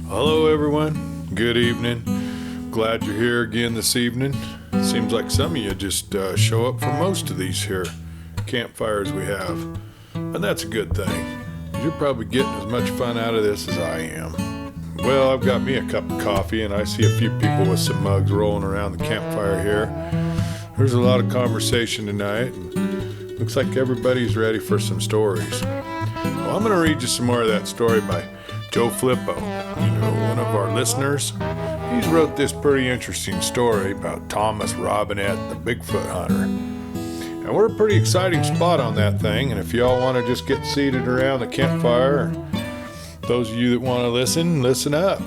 Hello everyone, good evening. Glad you're here again this evening. Seems like some of you just show up for most of these here campfires we have. And that's a good thing. You're probably getting as much fun out of this as I am. Well, I've got me a cup of coffee and I see a few people with some mugs rolling around the campfire here. There's a lot of conversation tonight and looks like everybody's ready for some stories. Well, I'm going to read you some more of that story by Joe Flippo, one of our listeners. He's wrote this pretty interesting story about Thomas Robinette, the Bigfoot hunter. And we're a pretty exciting spot on that thing, and if y'all want to just get seated around the campfire, those of you that want to listen up.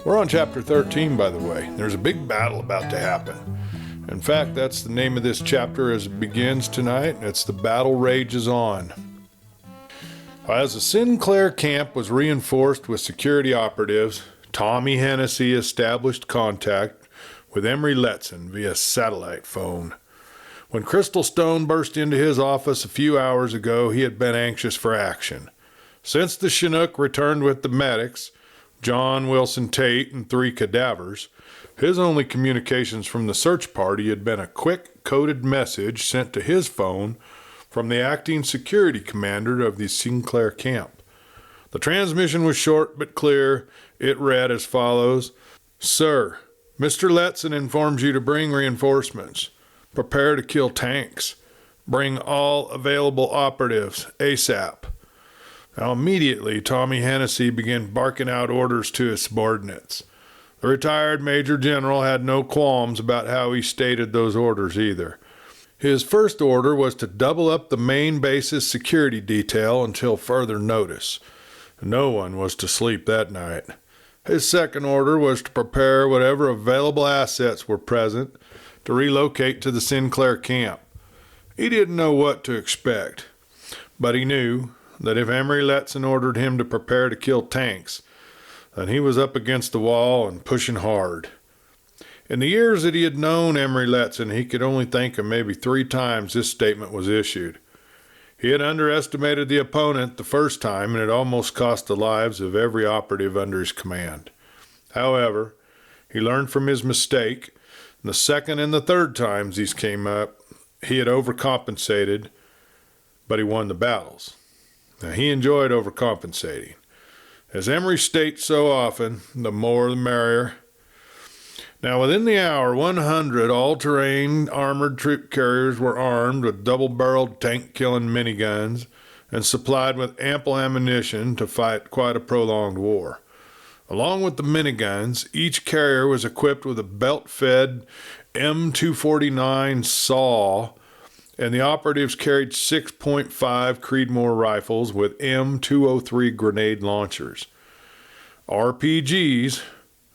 We're on chapter 13, by the way. There's a big battle about to happen. In fact, that's the name of this chapter as it begins tonight. It's The Battle Rages On. As the Sinclair camp was reinforced with security operatives, Tommy Hennessy established contact with Emery Letson via satellite phone. When Crystal Stone burst into his office a few hours ago, he had been anxious for action. Since the Chinook returned with the medics, John Wilson Tate and 3 cadavers, his only communications from the search party had been a quick coded message sent to his phone from the acting security commander of the Sinclair camp. The transmission was short but clear. It read as follows: Sir, Mr. Letson informs you to bring reinforcements. Prepare to kill tanks. Bring all available operatives ASAP. Now immediately, Tommy Hennessy began barking out orders to his subordinates. The retired Major General had no qualms about how he stated those orders either. His first order was to double up the main base's security detail until further notice. No one was to sleep that night. His second order was to prepare whatever available assets were present to relocate to the Sinclair camp. He didn't know what to expect, but he knew that if Emery Letson ordered him to prepare to kill tanks, then he was up against the wall and pushing hard. In the years that he had known Emery Letson, he could only think of maybe 3 times this statement was issued. He had underestimated the opponent the first time, and it almost cost the lives of every operative under his command. However, he learned from his mistake, and the second and the third times these came up, he had overcompensated, but he won the battles. Now, he enjoyed overcompensating. As Emery states so often, the more the merrier. Now, within the hour, 100 all-terrain armored troop carriers were armed with double-barreled tank-killing miniguns and supplied with ample ammunition to fight quite a prolonged war. Along with the miniguns, each carrier was equipped with a belt-fed M249 saw, and the operatives carried 6.5 Creedmoor rifles with M203 grenade launchers. RPGs,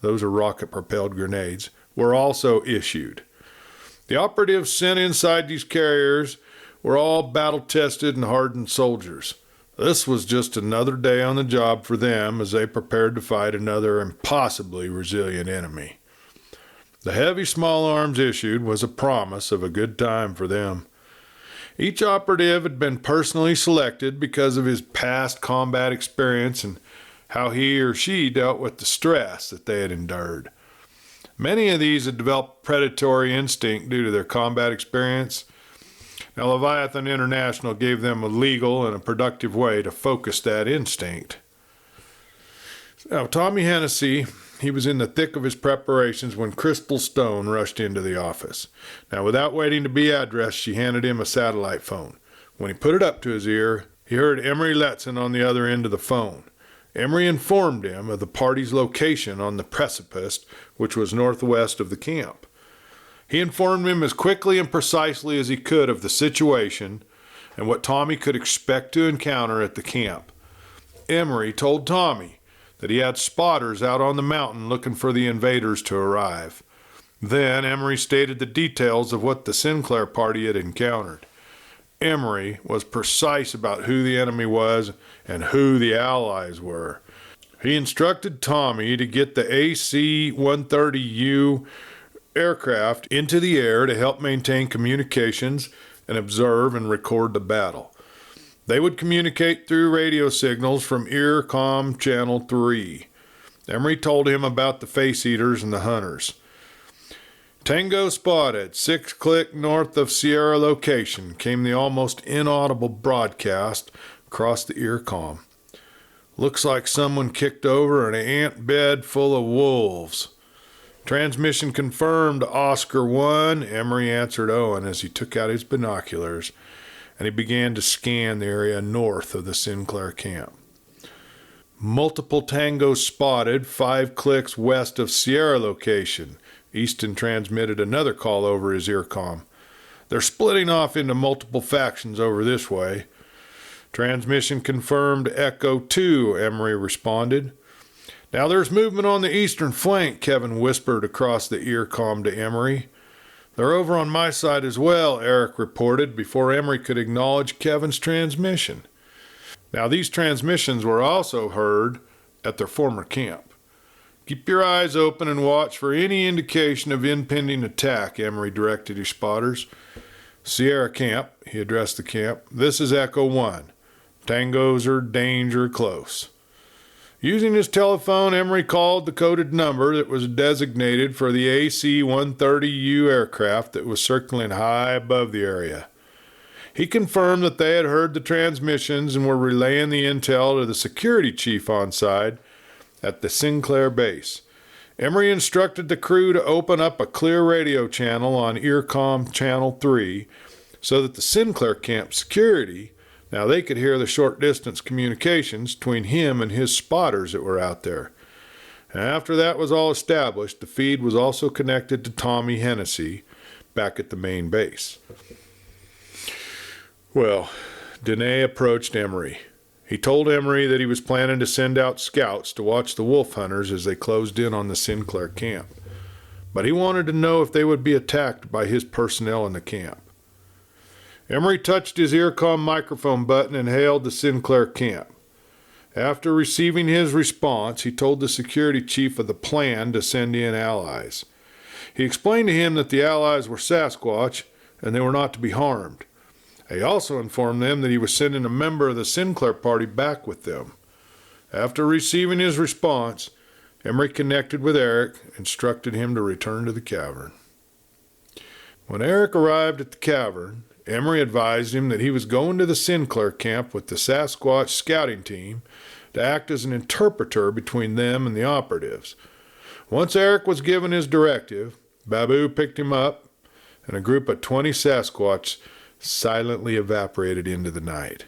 those are rocket-propelled grenades, were also issued. The operatives sent inside these carriers were all battle-tested and hardened soldiers. This was just another day on the job for them as they prepared to fight another impossibly resilient enemy. The heavy small arms issued was a promise of a good time for them. Each operative had been personally selected because of his past combat experience and how he or she dealt with the stress that they had endured. Many of these had developed predatory instinct due to their combat experience. Now, Leviathan International gave them a legal and a productive way to focus that instinct. Now, Tommy Hennessy, he was in the thick of his preparations when Crystal Stone rushed into the office. Now, without waiting to be addressed, she handed him a satellite phone. When he put it up to his ear, he heard Emery Letson on the other end of the phone. Emery informed him of the party's location on the precipice, which was northwest of the camp. He informed him as quickly and precisely as he could of the situation and what Tommy could expect to encounter at the camp. Emery told Tommy that he had spotters out on the mountain looking for the invaders to arrive. Then Emery stated the details of what the Sinclair party had encountered. Emery was precise about who the enemy was and who the allies were. He instructed Tommy to get the AC-130U aircraft into the air to help maintain communications and observe and record the battle. They would communicate through radio signals from EarCom Channel 3. Emery told him about the face eaters and the hunters. Tango spotted, 6 click north of Sierra location, came the almost inaudible broadcast across the earcom. Looks like someone kicked over an ant bed full of wolves. Transmission confirmed, Oscar 1, Emery answered Owen as he took out his binoculars and he began to scan the area north of the Sinclair camp. Multiple tangos spotted, 5 clicks west of Sierra location. Easton transmitted another call over his earcom. They're splitting off into multiple factions over this way. Transmission confirmed, Echo 2, Emery responded. Now there's movement on the eastern flank, Kevin whispered across the earcom to Emery. They're over on my side as well, Eric reported before Emery could acknowledge Kevin's transmission. Now these transmissions were also heard at their former camp. Keep your eyes open and watch for any indication of impending attack, Emery directed his spotters. Sierra camp, he addressed the camp. This is Echo 1. Tangos are danger close. Using his telephone, Emery called the coded number that was designated for the AC-130U aircraft that was circling high above the area. He confirmed that they had heard the transmissions and were relaying the intel to the security chief on side at the Sinclair base. Emery instructed the crew to open up a clear radio channel on Earcom Channel 3 so that the Sinclair camp security, now they could hear the short-distance communications between him and his spotters that were out there. And after that was all established, the feed was also connected to Tommy Hennessy back at the main base. Well, Dene approached Emery. He told Emery that he was planning to send out scouts to watch the wolf hunters as they closed in on the Sinclair camp. But he wanted to know if they would be attacked by his personnel in the camp. Emery touched his earcom microphone button and hailed the Sinclair camp. After receiving his response, he told the security chief of the plan to send in allies. He explained to him that the allies were Sasquatch and they were not to be harmed. He also informed them that he was sending a member of the Sinclair party back with them. After receiving his response, Emery connected with Eric and instructed him to return to the cavern. When Eric arrived at the cavern, Emery advised him that he was going to the Sinclair camp with the Sasquatch scouting team to act as an interpreter between them and the operatives. Once Eric was given his directive, Babu picked him up, and a group of 20 Sasquatch silently evaporated into the night.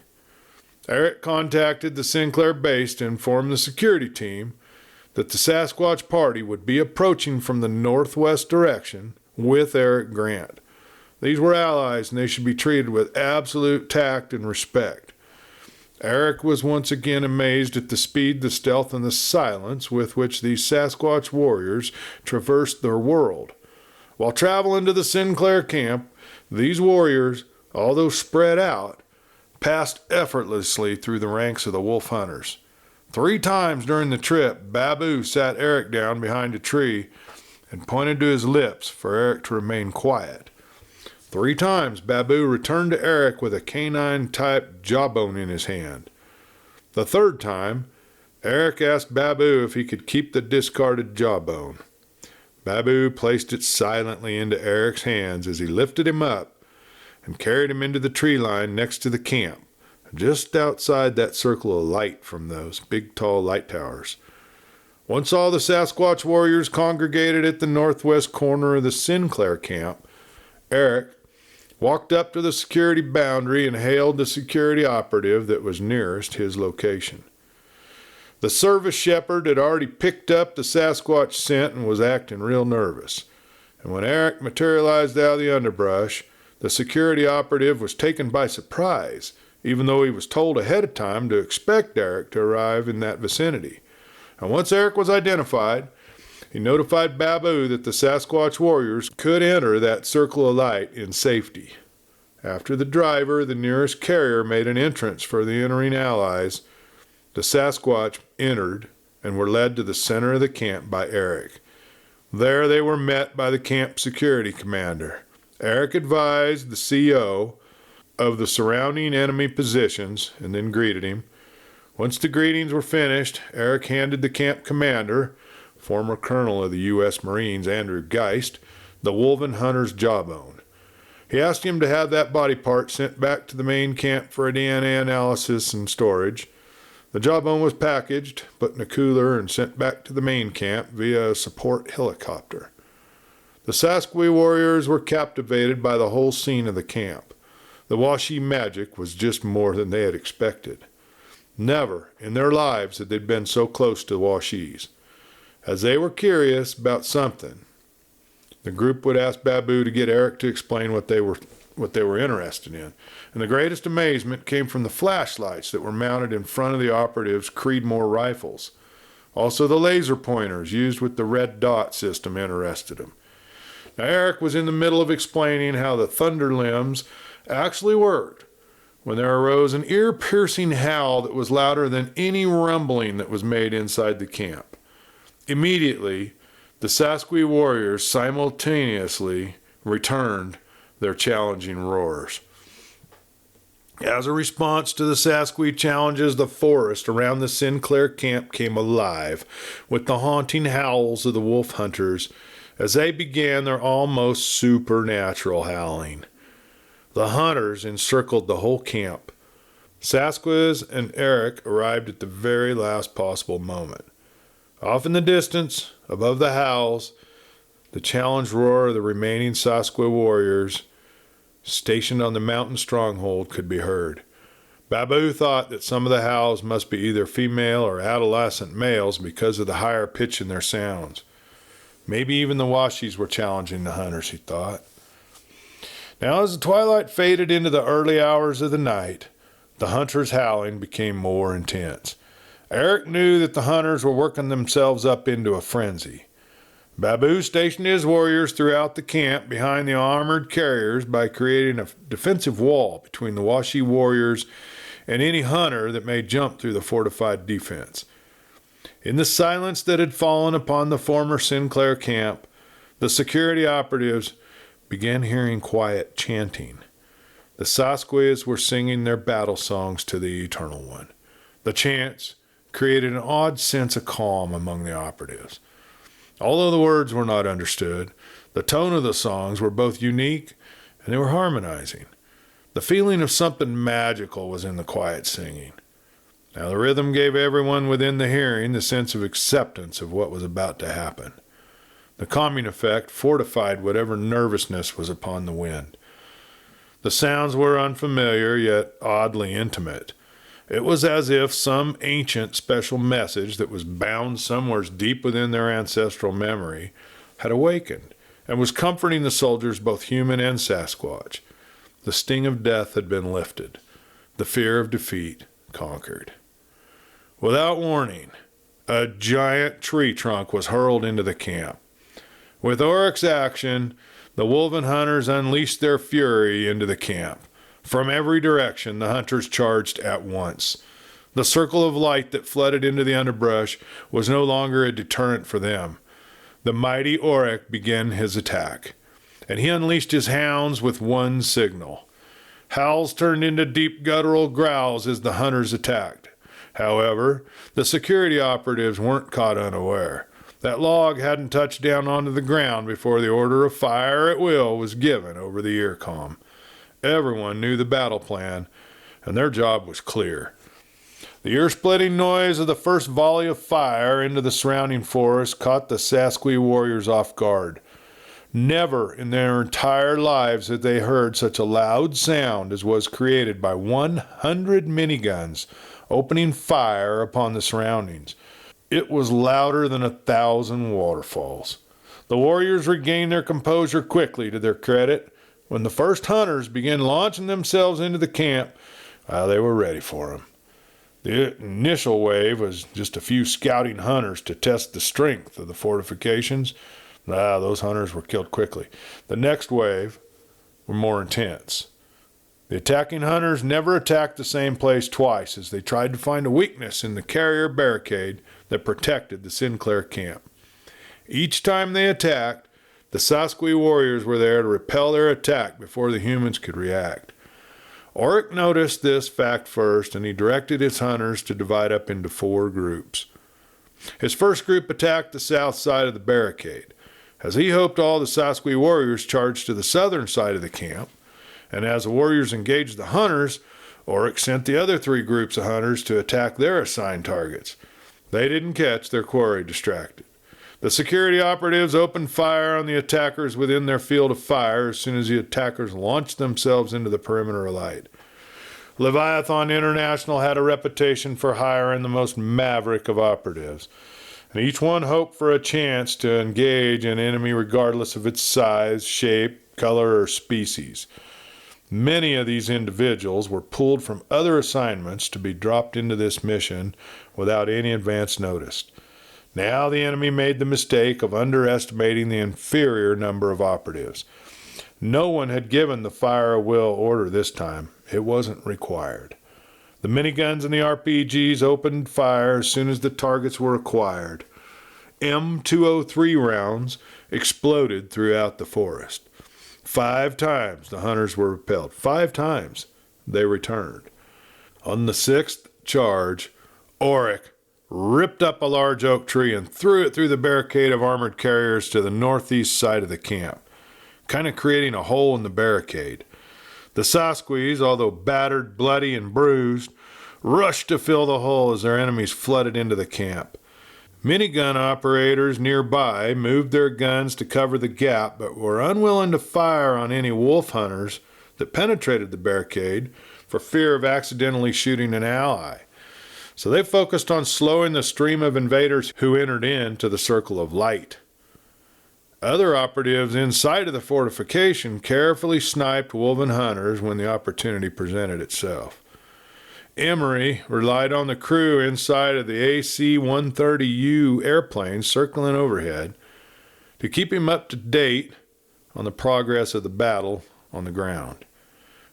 Eric contacted the Sinclair base to inform the security team that the Sasquatch party would be approaching from the northwest direction with Eric Grant. These were allies and they should be treated with absolute tact and respect. Eric was once again amazed at the speed, the stealth, and the silence with which these Sasquatch warriors traversed their world. While traveling to the Sinclair camp, these warriors, although spread out, passed effortlessly through the ranks of the wolf hunters. 3 times during the trip, Babu sat Eric down behind a tree and pointed to his lips for Eric to remain quiet. 3 times Babu returned to Eric with a canine-type jawbone in his hand. The 3rd time, Eric asked Babu if he could keep the discarded jawbone. Babu placed it silently into Eric's hands as he lifted him up and carried him into the tree line next to the camp, just outside that circle of light from those big tall light towers. Once all the Sasquatch warriors congregated at the northwest corner of the Sinclair camp, Eric walked up to the security boundary and hailed the security operative that was nearest his location. The service shepherd had already picked up the Sasquatch scent and was acting real nervous. And when Eric materialized out of the underbrush, the security operative was taken by surprise, even though he was told ahead of time to expect Eric to arrive in that vicinity. And once Eric was identified, he notified Babu that the Sasquatch warriors could enter that circle of light in safety. After the driver of the nearest carrier made an entrance for the entering allies, the Sasquatch entered and were led to the center of the camp by Eric. There they were met by the camp security commander. Eric advised the CO of the surrounding enemy positions and then greeted him. Once the greetings were finished, Eric handed the camp commander, former colonel of the U.S. Marines Andrew Geist, the woven hunter's jawbone. He asked him to have that body part sent back to the main camp for a DNA analysis and storage. The jawbone was packaged, put in a cooler, and sent back to the main camp via a support helicopter. The Sasquatch warriors were captivated by the whole scene of the camp. The Washi magic was just more than they had expected. Never in their lives had they been so close to the Washis. As they were curious about something, the group would ask Babu to get Eric to explain what they were interested in. And the greatest amazement came from the flashlights that were mounted in front of the operatives' Creedmoor rifles. Also the laser pointers used with the red dot system interested him. Now Eric was in the middle of explaining how the thunder limbs actually worked when there arose an ear-piercing howl that was louder than any rumbling that was made inside the camp. Immediately, the Sasquatch warriors simultaneously returned their challenging roars. As a response to the Sasquatch challenges, the forest around the Sinclair camp came alive with the haunting howls of the wolf hunters as they began their almost supernatural howling. The hunters encircled the whole camp. Sasquatch and Eric arrived at the very last possible moment. Off in the distance, above the howls, the challenge roar of the remaining Sasquatch warriors stationed on the mountain stronghold could be heard. Babu thought that some of the howls must be either female or adolescent males because of the higher pitch in their sounds. Maybe even the Washis were challenging the hunters, he thought. Now, as the twilight faded into the early hours of the night, the hunters' howling became more intense. Eric knew that the hunters were working themselves up into a frenzy. Babu stationed his warriors throughout the camp behind the armored carriers by creating a defensive wall between the Washi warriors and any hunter that may jump through the fortified defense. In the silence that had fallen upon the former Sinclair camp, the security operatives began hearing quiet chanting. The Sasquatch were singing their battle songs to the Eternal One. The chants created an odd sense of calm among the operatives. Although the words were not understood, the tone of the songs were both unique and they were harmonizing. The feeling of something magical was in the quiet singing. Now the rhythm gave everyone within the hearing the sense of acceptance of what was about to happen. The calming effect fortified whatever nervousness was upon the wind. The sounds were unfamiliar, yet oddly intimate. It was as if some ancient special message that was bound somewhere deep within their ancestral memory had awakened and was comforting the soldiers, both human and Sasquatch. The sting of death had been lifted, the fear of defeat conquered. Without warning, a giant tree trunk was hurled into the camp. With Oric's action, the woven hunters unleashed their fury into the camp. From every direction, the hunters charged at once. The circle of light that flooded into the underbrush was no longer a deterrent for them. The mighty Oric began his attack, and he unleashed his hounds with one signal. Howls turned into deep guttural growls as the hunters attacked. However, the security operatives weren't caught unaware. That log hadn't touched down onto the ground before the order of fire at will was given over the earcom. Everyone knew the battle plan, and their job was clear. The ear-splitting noise of the first volley of fire into the surrounding forest caught the Sasquatch warriors off guard. Never in their entire lives had they heard such a loud sound as was created by 100 miniguns opening fire upon the surroundings. It was louder than 1,000 waterfalls. The warriors regained their composure quickly, to their credit. When the first hunters began launching themselves into the camp, they were ready for them. The initial wave was just a few scouting hunters to test the strength of the fortifications. Those hunters were killed quickly. The next wave were more intense. The attacking hunters never attacked the same place twice, as they tried to find a weakness in the carrier barricade that protected the Sinclair camp. Each time they attacked, the Sasquatch warriors were there to repel their attack before the humans could react. Oric noticed this fact first, and he directed his hunters to divide up into 4 groups. His first group attacked the south side of the barricade, as he hoped all the Sasquatch warriors charged to the southern side of the camp, and as the warriors engaged the hunters, Oric sent the other 3 groups of hunters to attack their assigned targets. They didn't catch their quarry distracted. The security operatives opened fire on the attackers within their field of fire as soon as the attackers launched themselves into the perimeter of light. Leviathan International had a reputation for hiring the most maverick of operatives, and each one hoped for a chance to engage an enemy regardless of its size, shape, color, or species. Many of these individuals were pulled from other assignments to be dropped into this mission without any advance notice. Now the enemy made the mistake of underestimating the inferior number of operatives. No one had given the fire at will order this time. It wasn't required. The miniguns and the RPGs opened fire as soon as the targets were acquired. M203 rounds exploded throughout the forest. 5 times the hunters were repelled. 5 times they returned. On the 6th charge, Oric ripped up a large oak tree and threw it through the barricade of armored carriers to the northeast side of the camp, kind of creating a hole in the barricade. The Sasquatch, although battered, bloody, and bruised, rushed to fill the hole as their enemies flooded into the camp. Minigun operators nearby moved their guns to cover the gap, but were unwilling to fire on any wolf hunters that penetrated the barricade for fear of accidentally shooting an ally. So they focused on slowing the stream of invaders who entered into the circle of light. Other operatives inside of the fortification carefully sniped woven hunters when the opportunity presented itself. Emery relied on the crew inside of the AC-130U airplane circling overhead to keep him up to date on the progress of the battle on the ground.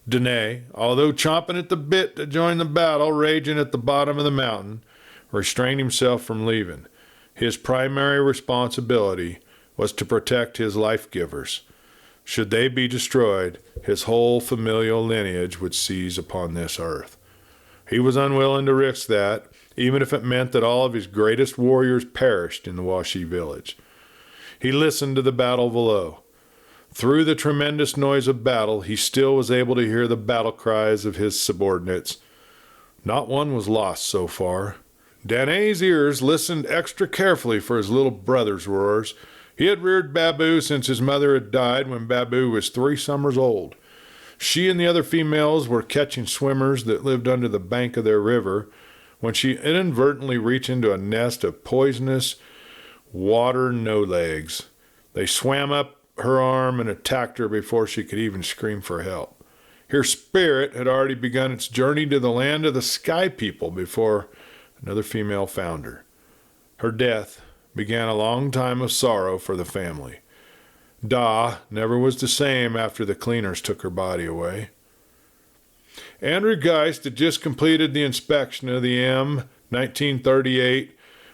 Demise, although chomping at the bit to join the battle raging at the bottom of the mountain, restrained himself from leaving. His primary responsibility was to protect his life-givers. Should they be destroyed, his whole familial lineage would seize upon this earth. He was unwilling to risk that, even if it meant that all of his greatest warriors perished in the Washi village. He listened to the battle below. Through the tremendous noise of battle, he still was able to hear the battle cries of his subordinates. Not one was lost so far. Danae's ears listened extra carefully for his little brother's roars. He had reared Babu since his mother had died when Babu was 3 summers old. She and the other females were catching swimmers that lived under the bank of their river when she inadvertently reached into a nest of poisonous water no-legs. They swam up her arm and attacked her before she could even scream for help. Her spirit had already begun its journey to the land of the sky people before another female found her. Her death began a long time of sorrow for the family. Da never was the same after the cleaners took her body away. Andrew Geist had just completed the inspection of the M1938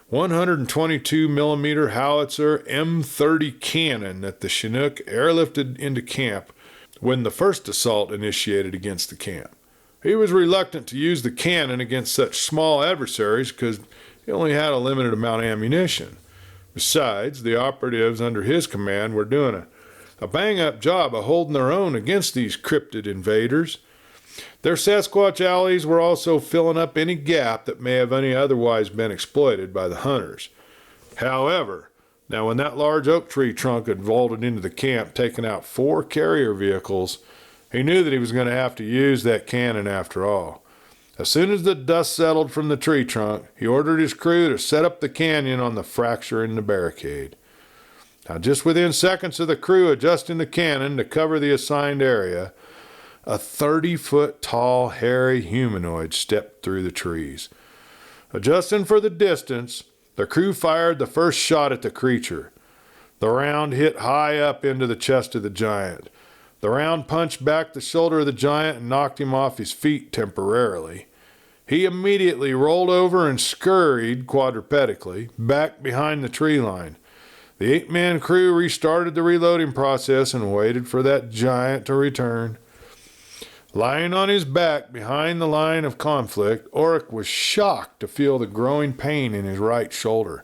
122mm howitzer M30 cannon that the Chinook airlifted into camp when the first assault initiated against the camp. He was reluctant to use the cannon against such small adversaries because he only had a limited amount of ammunition. Besides, the operatives under his command were doing a bang-up job of holding their own against these cryptid invaders. Their Sasquatch allies were also filling up any gap that may have otherwise been exploited by the hunters. However, now when that large oak tree trunk had vaulted into the camp, taking out 4 carrier vehicles, he knew that he was going to have to use that cannon after all. As soon as the dust settled from the tree trunk, he ordered his crew to set up the canyon on the fracture in the barricade. Now, just within seconds of the crew adjusting the cannon to cover the assigned area, a 30-foot tall, hairy humanoid stepped through the trees. Adjusting for the distance, the crew fired the first shot at the creature. The round hit high up into the chest of the giant. The round punched back the shoulder of the giant and knocked him off his feet temporarily. He immediately rolled over and scurried quadrupedically back behind the tree line. The 8-man crew restarted the reloading process and waited for that giant to return. Lying on his back behind the line of conflict, Oryx was shocked to feel the growing pain in his right shoulder.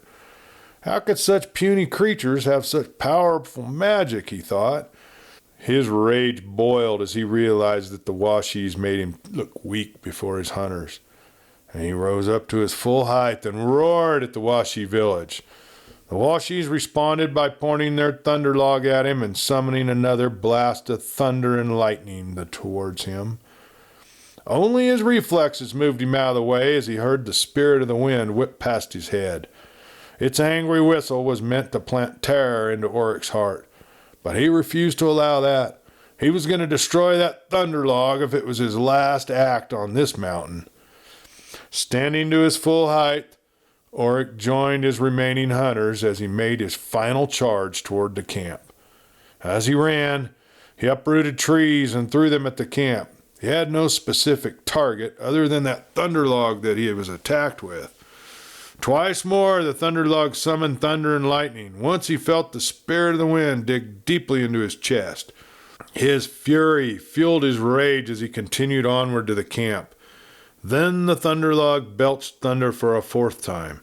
How could such puny creatures have such powerful magic, he thought. His rage boiled as he realized that the Washies made him look weak before his hunters. And he rose up to his full height and roared at the Washi village. The Washies responded by pointing their thunder log at him and summoning another blast of thunder and lightning towards him. Only his reflexes moved him out of the way as he heard the spirit of the wind whip past his head. Its angry whistle was meant to plant terror into Oryx's heart, but he refused to allow that. He was going to destroy that thunder log if it was his last act on this mountain. Standing to his full height, Oryx joined his remaining hunters as he made his final charge toward the camp. As he ran, he uprooted trees and threw them at the camp. He had no specific target other than that thunder log that he was attacked with. Twice more the thunder log summoned thunder and lightning. Once he felt the spirit of the wind dig deeply into his chest. His fury fueled his rage as he continued onward to the camp. Then the thunder log belched thunder for a fourth time.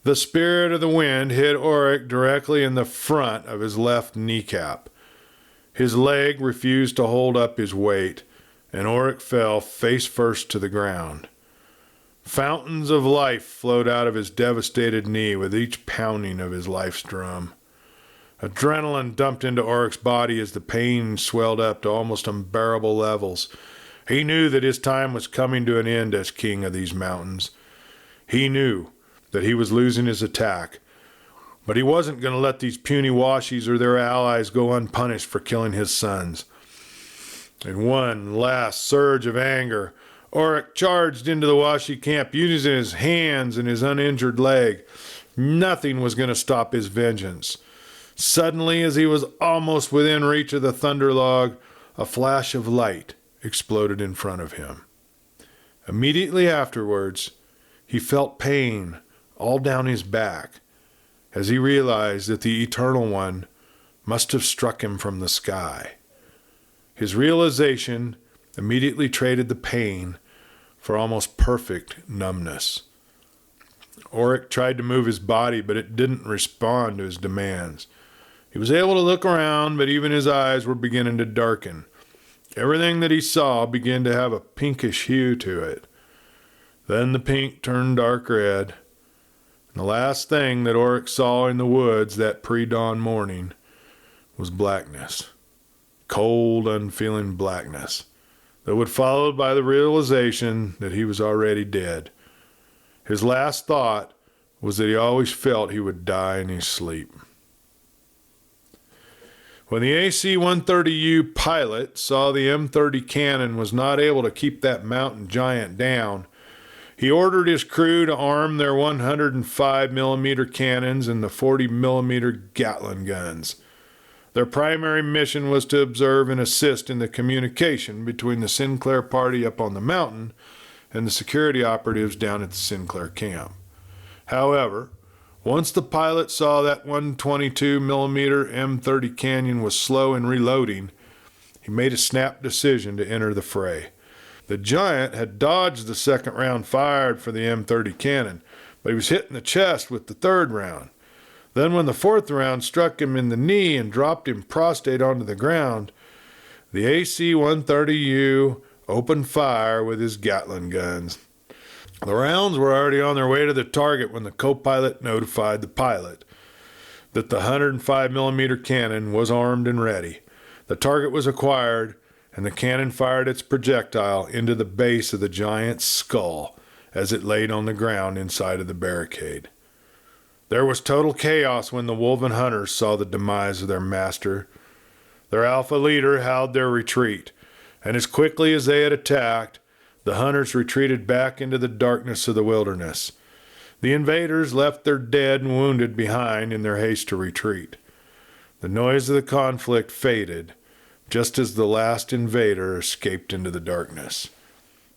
The spirit of the wind hit Oryx directly in the front of his left kneecap. His leg refused to hold up his weight, and Oryx fell face first to the ground. Fountains of life flowed out of his devastated knee with each pounding of his life's drum. Adrenaline dumped into Oryx's body as the pain swelled up to almost unbearable levels. He knew that his time was coming to an end as king of these mountains. He knew that he was losing his attack, but he wasn't going to let these puny Washies or their allies go unpunished for killing his sons. In one last surge of anger, Oryx charged into the Washi camp using his hands and his uninjured leg. Nothing was going to stop his vengeance. Suddenly, as he was almost within reach of the thunder log, a flash of light exploded in front of him. Immediately afterwards, he felt pain all down his back as he realized that the Eternal One must have struck him from the sky. His realization immediately traded the pain for almost perfect numbness. Oryx tried to move his body, but it didn't respond to his demands. He was able to look around, but even his eyes were beginning to darken. Everything that he saw began to have a pinkish hue to it. Then the pink turned dark red, and the last thing that Oryx saw in the woods that pre-dawn morning was blackness. Cold, unfeeling blackness that would follow by the realization that he was already dead. His last thought was that he always felt he would die in his sleep. When the AC-130U pilot saw the M30 cannon was not able to keep that mountain giant down, he ordered his crew to arm their 105mm cannons and the 40mm Gatling guns. Their primary mission was to observe and assist in the communication between the Sinclair party up on the mountain and the security operatives down at the Sinclair camp. However, once the pilot saw that 122mm M30 cannon was slow in reloading, he made a snap decision to enter the fray. The giant had dodged the second round fired for the M30 cannon, but he was hit in the chest with the third round. Then when the fourth round struck him in the knee and dropped him prostrate onto the ground, the AC-130U opened fire with his Gatling guns. The rounds were already on their way to the target when the co-pilot notified the pilot that the 105mm cannon was armed and ready. The target was acquired, and the cannon fired its projectile into the base of the giant's skull as it laid on the ground inside of the barricade. There was total chaos when the Wolven hunters saw the demise of their master. Their alpha leader howled their retreat, and as quickly as they had attacked, the hunters retreated back into the darkness of the wilderness. The invaders left their dead and wounded behind in their haste to retreat. The noise of the conflict faded, just as the last invader escaped into the darkness.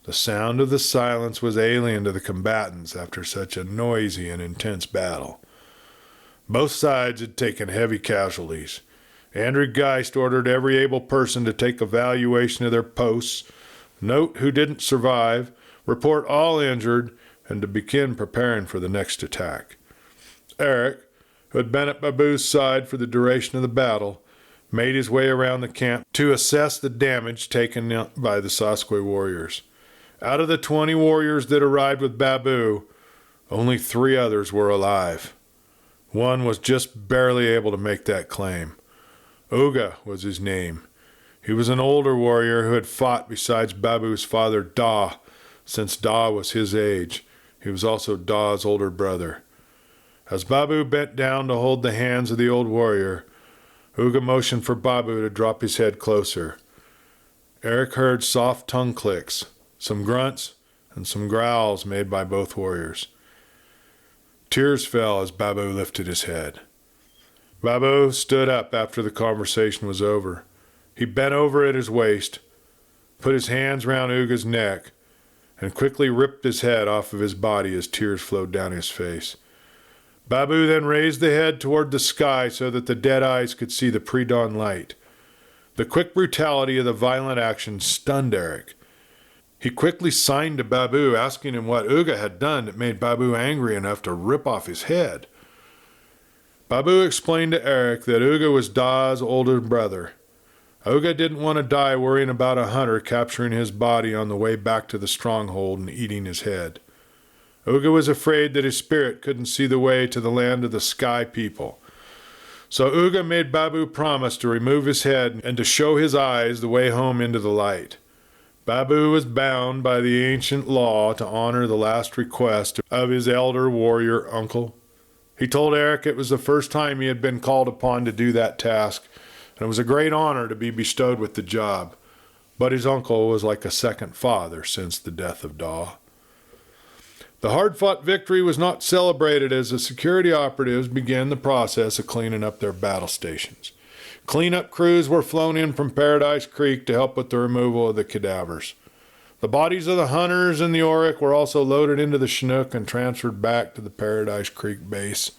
The sound of the silence was alien to the combatants after such a noisy and intense battle. Both sides had taken heavy casualties. Andrew Geist ordered every able person to take evaluation of their posts. note who didn't survive, report all injured, and to begin preparing for the next attack. Eric, who had been at Baboo's side for the duration of the battle, made his way around the camp to assess the damage taken by the Sasquatch warriors. Out of the 20 warriors that arrived with Baboo, only 3 others were alive. One was just barely able to make that claim. Uga was his name. He was an older warrior who had fought besides Baboo's father, Da, since Da was his age. He was also Da's older brother. As Baboo bent down to hold the hands of the old warrior, Uga motioned for Baboo to drop his head closer. Eric heard soft tongue clicks, some grunts, and some growls made by both warriors. Tears fell as Baboo lifted his head. Baboo stood up after the conversation was over. He bent over at his waist, put his hands round Uga's neck, and quickly ripped his head off of his body as tears flowed down his face. Baboo then raised the head toward the sky so that the dead eyes could see the pre-dawn light. The quick brutality of the violent action stunned Eric. He quickly signed to Baboo, asking him what Uga had done that made Baboo angry enough to rip off his head. Baboo explained to Eric that Uga was Da's older brother. Uga didn't want to die worrying about a hunter capturing his body on the way back to the stronghold and eating his head. Uga was afraid that his spirit couldn't see the way to the land of the sky people. So Uga made Baboo promise to remove his head and to show his eyes the way home into the light. Baboo was bound by the ancient law to honor the last request of his elder warrior uncle. He told Eric it was the first time he had been called upon to do that task, and it was a great honor to be bestowed with the job. But his uncle was like a second father since the death of Da. The hard-fought victory was not celebrated as the security operatives began the process of cleaning up their battle stations. Cleanup crews were flown in from Paradise Creek to help with the removal of the cadavers. The bodies of the hunters and the Oric were also loaded into the Chinook and transferred back to the Paradise Creek base.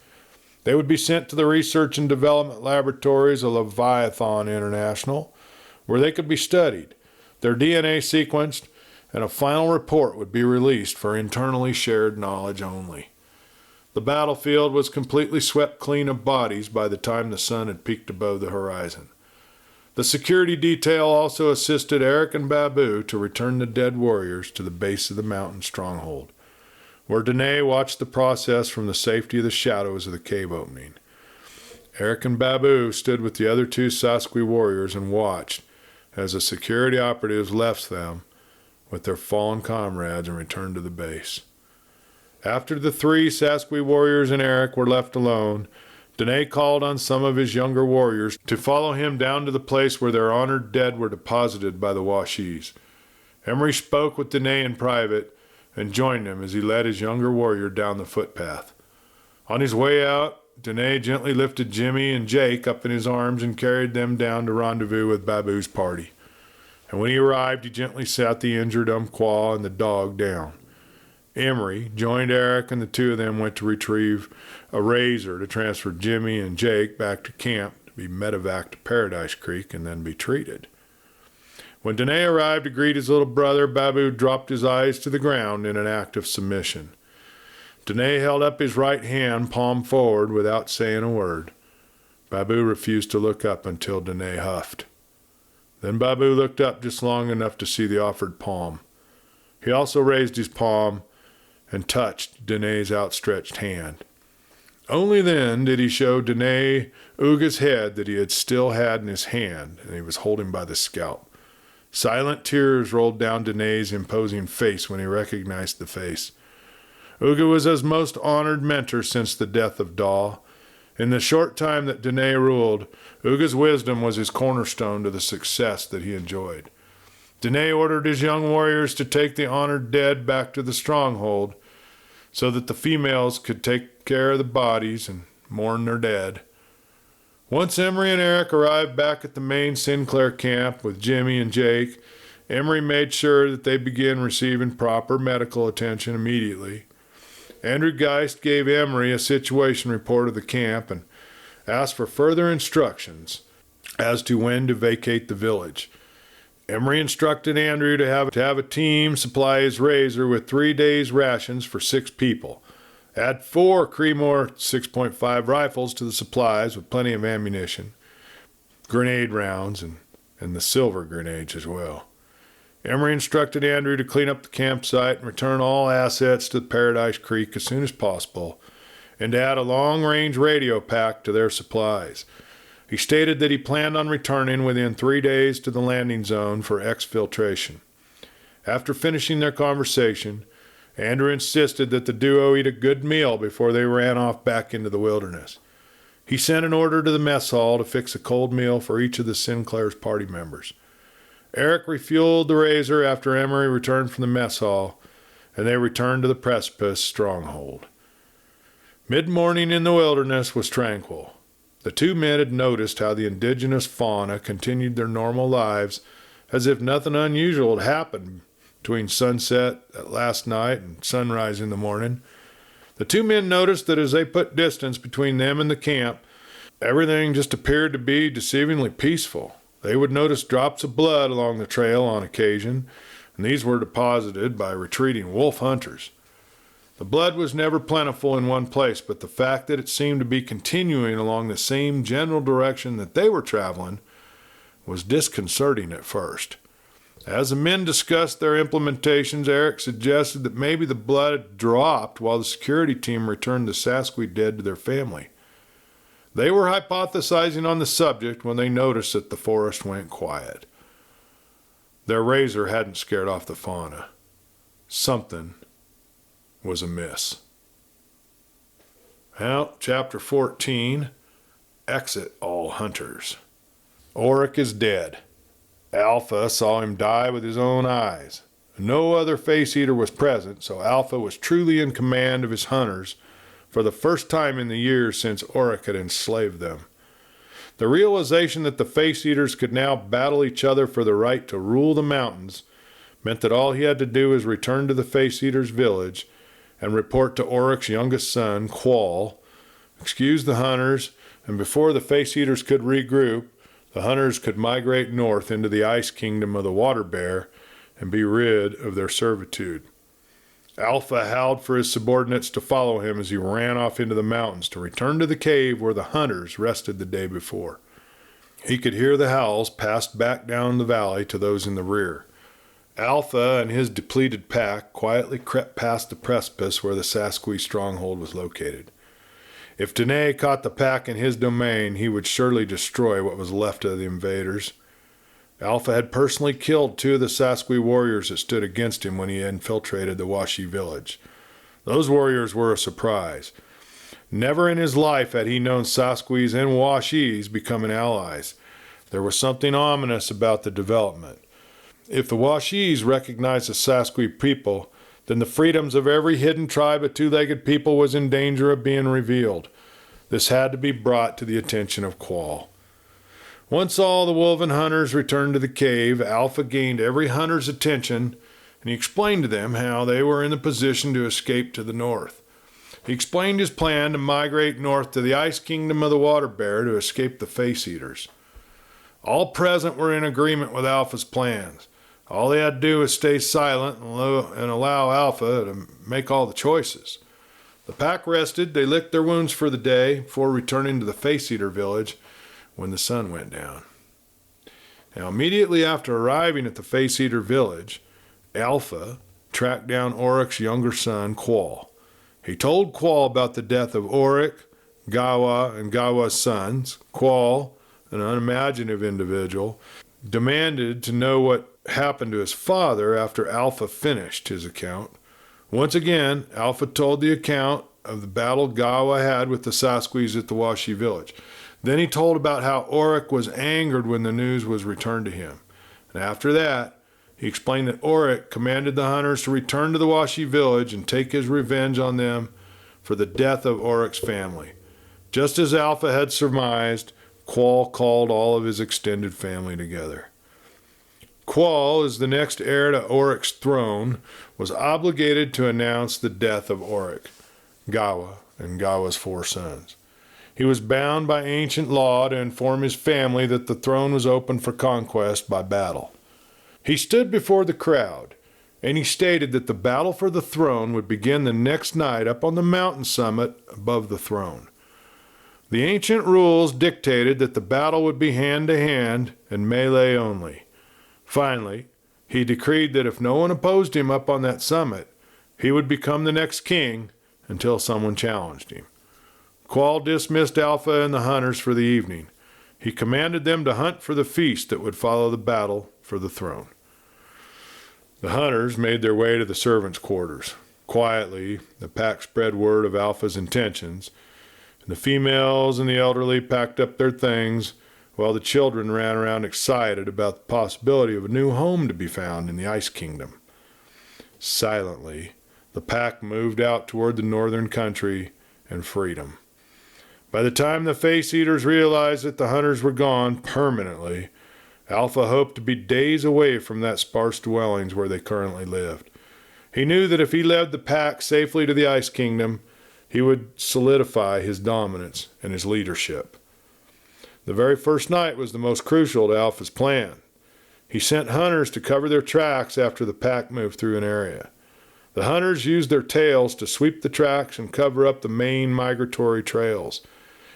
They would be sent to the Research and Development Laboratories of Leviathan International, where they could be studied, their DNA sequenced, and a final report would be released for internally shared knowledge only. The battlefield was completely swept clean of bodies by the time the sun had peaked above the horizon. The security detail also assisted Eric and Baboo to return the dead warriors to the base of the mountain stronghold, where Demise watched the process from the safety of the shadows of the cave opening. Eric and Baboo stood with the other 2 Sasquatch warriors and watched as the security operatives left them with their fallen comrades and returned to the base. After the 3 Sasquatch warriors and Eric were left alone, Demise called on some of his younger warriors to follow him down to the place where their honored dead were deposited by the Washees. Emery spoke with Demise in private and joined him as he led his younger warrior down the footpath. On his way out, Demise gently lifted Jimmy and Jake up in his arms and carried them down to rendezvous with Baboo's party. And when he arrived, he gently sat the injured Umpqua and the dog down. Emery joined Eric, and the 2 of them went to retrieve a razor to transfer Jimmy and Jake back to camp to be medevaced to Paradise Creek and then be treated. When Demise arrived to greet his little brother, Baboo dropped his eyes to the ground in an act of submission. Demise held up his right hand, palm forward, without saying a word. Baboo refused to look up until Demise huffed. Then Baboo looked up just long enough to see the offered palm. He also raised his palm and touched Denise's outstretched hand. Only then did he show Demise Uga's head that he had still had in his hand, and he was holding by the scalp. Silent tears rolled down Denise's imposing face when he recognized the face. Uga was his most honored mentor since the death of Da. In the short time that Demise ruled, Uga's wisdom was his cornerstone to the success that he enjoyed. Demise ordered his young warriors to take the honored dead back to the stronghold so that the females could take care of the bodies and mourn their dead. Once Emery and Eric arrived back at the main Sinclair camp with Jimmy and Jake, Emery made sure that they began receiving proper medical attention immediately. Andrew Geist gave Emery a situation report of the camp and asked for further instructions as to when to vacate the village. Emery instructed Andrew to have a team supply his razor with 3 days' rations for 6 people. Add 4 Creedmoor 6.5 rifles to the supplies with plenty of ammunition, grenade rounds, and the silver grenades as well. Emery instructed Andrew to clean up the campsite and return all assets to Paradise Creek as soon as possible, and to add a long-range radio pack to their supplies. He stated that he planned on returning within 3 days to the landing zone for exfiltration. After finishing their conversation, Andrew insisted that the duo eat a good meal before they ran off back into the wilderness. He sent an order to the mess hall to fix a cold meal for each of the Sinclair's party members. Eric refueled the razor after Emery returned from the mess hall, and they returned to the precipice stronghold. Mid-morning in the wilderness was tranquil. The 2 men had noticed how the indigenous fauna continued their normal lives as if nothing unusual had happened between sunset last night and sunrise in the morning. The 2 men noticed that as they put distance between them and the camp, everything just appeared to be deceivingly peaceful. They would notice drops of blood along the trail on occasion, and these were deposited by retreating wolf hunters. The blood was never plentiful in one place, but the fact that it seemed to be continuing along the same general direction that they were traveling was disconcerting at first. As the men discussed their implementations, Eric suggested that maybe the blood had dropped while the security team returned the Sasquatch dead to their family. They were hypothesizing on the subject when they noticed that the forest went quiet. Their razor hadn't scared off the fauna. Something was amiss. Well, Chapter 14, Exit All Hunters. Oryx is dead. Alpha saw him die with his own eyes. No other face-eater was present, so Alpha was truly in command of his hunters for the first time in the years since Oryx had enslaved them. The realization that the face-eaters could now battle each other for the right to rule the mountains meant that all he had to do was return to the face-eaters' village and report to Oryx's youngest son, Quall, excuse the hunters, and before the face-eaters could regroup, the hunters could migrate north into the ice kingdom of the water bear and be rid of their servitude. Alpha howled for his subordinates to follow him as he ran off into the mountains to return to the cave where the hunters rested the day before. He could hear the howls passed back down the valley to those in the rear. Alpha and his depleted pack quietly crept past the precipice where the Sasquatch stronghold was located. If Demise caught the pack in his domain, he would surely destroy what was left of the invaders. Alpha had personally killed 2 of the Sasquatch warriors that stood against him when he infiltrated the Washi village. Those warriors were a surprise. Never in his life had he known Sasquatch and Washis becoming allies. There was something ominous about the development. If the Washis recognized the Sasquatch people, then the freedoms of every hidden tribe of 2-legged people was in danger of being revealed. This had to be brought to the attention of Quall. Once all the wolven hunters returned to the cave, Alpha gained every hunter's attention, and he explained to them how they were in the position to escape to the north. He explained his plan to migrate north to the ice kingdom of the water bear to escape the face-eaters. All present were in agreement with Alpha's plans. All they had to do was stay silent and allow Alpha to make all the choices. The pack rested, they licked their wounds for the day before returning to the face-eater village when the sun went down. Now, immediately after arriving at the face-eater village, Alpha tracked down Oryx's younger son, Quall. He told Quall about the death of Oryx, Gawa, and Gawa's sons. Quall, an unimaginative individual, demanded to know what happened to his father after Alpha finished his account. Once again, Alpha told the account of the battle Gawa had with the Sasquatch at the Washi village. Then he told about how Oryx was angered when the news was returned to him. And after that, he explained that Oryx commanded the hunters to return to the Washi village and take his revenge on them for the death of Oryx's family. Just as Alpha had surmised, Quall called all of his extended family together. Quall, as the next heir to Oryx's throne, was obligated to announce the death of Oryx, Gawa, and Gawa's 4 sons. He was bound by ancient law to inform his family that the throne was open for conquest by battle. He stood before the crowd, and he stated that the battle for the throne would begin the next night up on the mountain summit above the throne. The ancient rules dictated that the battle would be hand-to-hand and melee only. Finally, he decreed that if no one opposed him up on that summit, he would become the next king until someone challenged him. Qual dismissed Alpha and the hunters for the evening. He commanded them to hunt for the feast that would follow the battle for the throne. The hunters made their way to the servants' quarters. Quietly, the pack spread word of Alpha's intentions, and the females and the elderly packed up their things, while the children ran around excited about the possibility of a new home to be found in the Ice Kingdom. Silently, the pack moved out toward the northern country and freedom. By the time the face-eaters realized that the hunters were gone permanently, Alpha hoped to be days away from that sparse dwellings where they currently lived. He knew that if he led the pack safely to the Ice Kingdom, he would solidify his dominance and his leadership. The very first night was the most crucial to Alpha's plan. He sent hunters to cover their tracks after the pack moved through an area. The hunters used their tails to sweep the tracks and cover up the main migratory trails.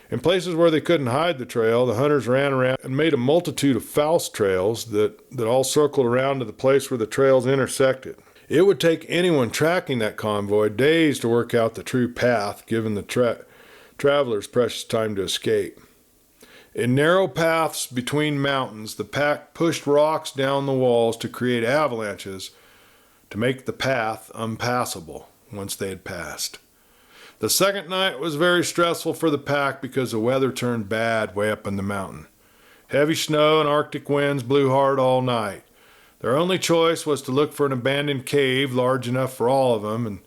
In places where they couldn't hide the trail, the hunters ran around and made a multitude of false trails that all circled around to the place where the trails intersected. It would take anyone tracking that convoy days to work out the true path, given the travelers' precious time to escape. In narrow paths between mountains, the pack pushed rocks down the walls to create avalanches to make the path unpassable once they had passed. The second night was very stressful for the pack because the weather turned bad way up in the mountain. Heavy snow and Arctic winds blew hard all night. Their only choice was to look for an abandoned cave large enough for all of them and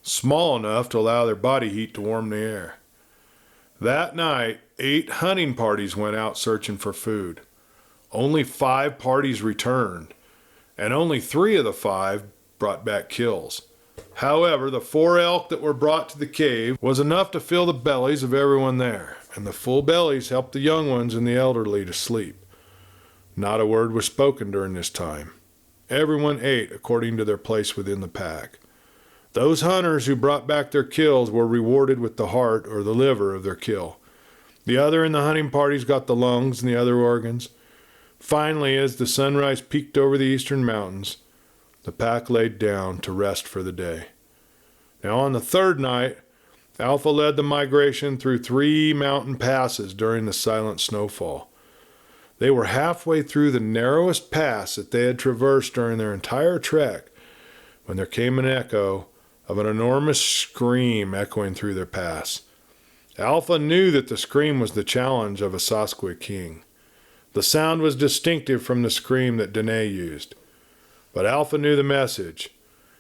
small enough to allow their body heat to warm the air. That night, 8 hunting parties went out searching for food. Only 5 parties returned, and only 3 of the 5 brought back kills. However, the 4 elk that were brought to the cave was enough to fill the bellies of everyone there, and the full bellies helped the young ones and the elderly to sleep. Not a word was spoken during this time. Everyone ate according to their place within the pack. Those hunters who brought back their kills were rewarded with the heart or the liver of their kill. The other in the hunting parties got the lungs and the other organs. Finally, as the sunrise peeked over the eastern mountains, the pack laid down to rest for the day. Now on the third night, Alpha led the migration through 3 mountain passes during the silent snowfall. They were halfway through the narrowest pass that they had traversed during their entire trek when there came an echo of an enormous scream echoing through their pass. Alpha knew that the scream was the challenge of a Sasquatch king. The sound was distinctive from the scream that Demise used. But Alpha knew the message.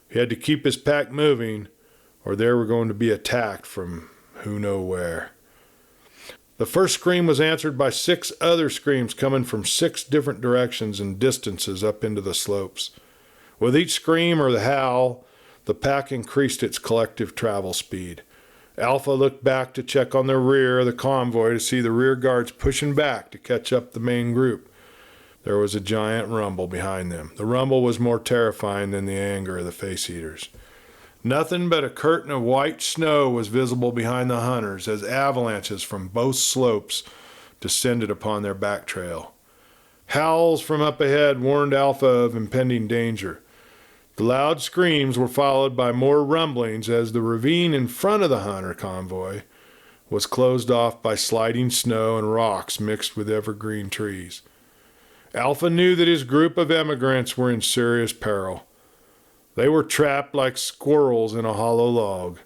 He had to keep his pack moving, or they were going to be attacked from who knows where. The first scream was answered by 6 other screams coming from 6 different directions and distances up into the slopes. With each scream or the howl, the pack increased its collective travel speed. Alpha looked back to check on the rear of the convoy to see the rear guards pushing back to catch up the main group. There was a giant rumble behind them. The rumble was more terrifying than the anger of the face-eaters. Nothing but a curtain of white snow was visible behind the hunters as avalanches from both slopes descended upon their back trail. Howls from up ahead warned Alpha of impending danger. The loud screams were followed by more rumblings as the ravine in front of the hunter convoy was closed off by sliding snow and rocks mixed with evergreen trees. Alpha knew that his group of emigrants were in serious peril. They were trapped like squirrels in a hollow log.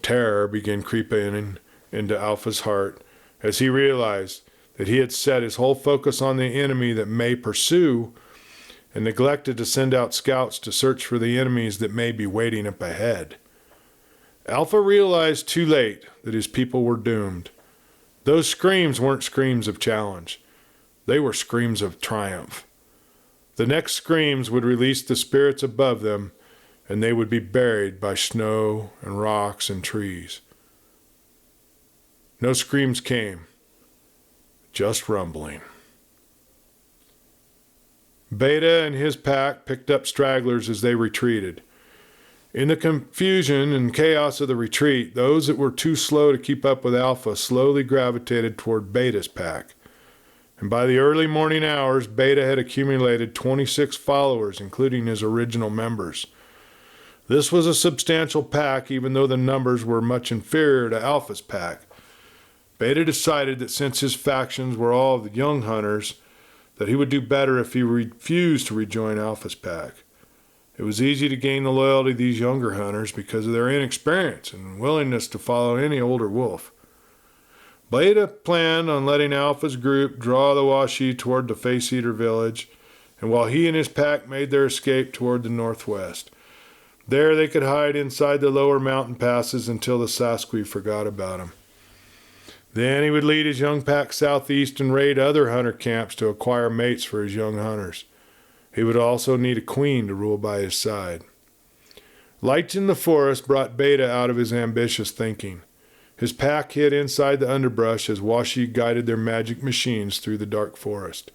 Terror began creeping into Alpha's heart as he realized that he had set his whole focus on the enemy that may pursue and neglected to send out scouts to search for the enemies that may be waiting up ahead. Alpha realized too late that his people were doomed. Those screams weren't screams of challenge. They were screams of triumph. The next screams would release the spirits above them, and they would be buried by snow and rocks and trees. No screams came, just rumbling. Beta and his pack picked up stragglers as they retreated. In the confusion and chaos of the retreat, those that were too slow to keep up with Alpha slowly gravitated toward Beta's pack. And by the early morning hours, Beta had accumulated 26 followers, including his original members. This was a substantial pack, even though the numbers were much inferior to Alpha's pack. Beta decided that since his factions were all of the young hunters, that he would do better if he refused to rejoin Alpha's pack. It was easy to gain the loyalty of these younger hunters because of their inexperience and willingness to follow any older wolf. Beta planned on letting Alpha's group draw the Washi toward the Face Eater village, and while he and his pack made their escape toward the northwest. There they could hide inside the lower mountain passes until the Sasquatch forgot about him. Then he would lead his young pack southeast and raid other hunter camps to acquire mates for his young hunters. He would also need a queen to rule by his side. Lights in the forest brought Beta out of his ambitious thinking. His pack hid inside the underbrush as Washi guided their magic machines through the dark forest.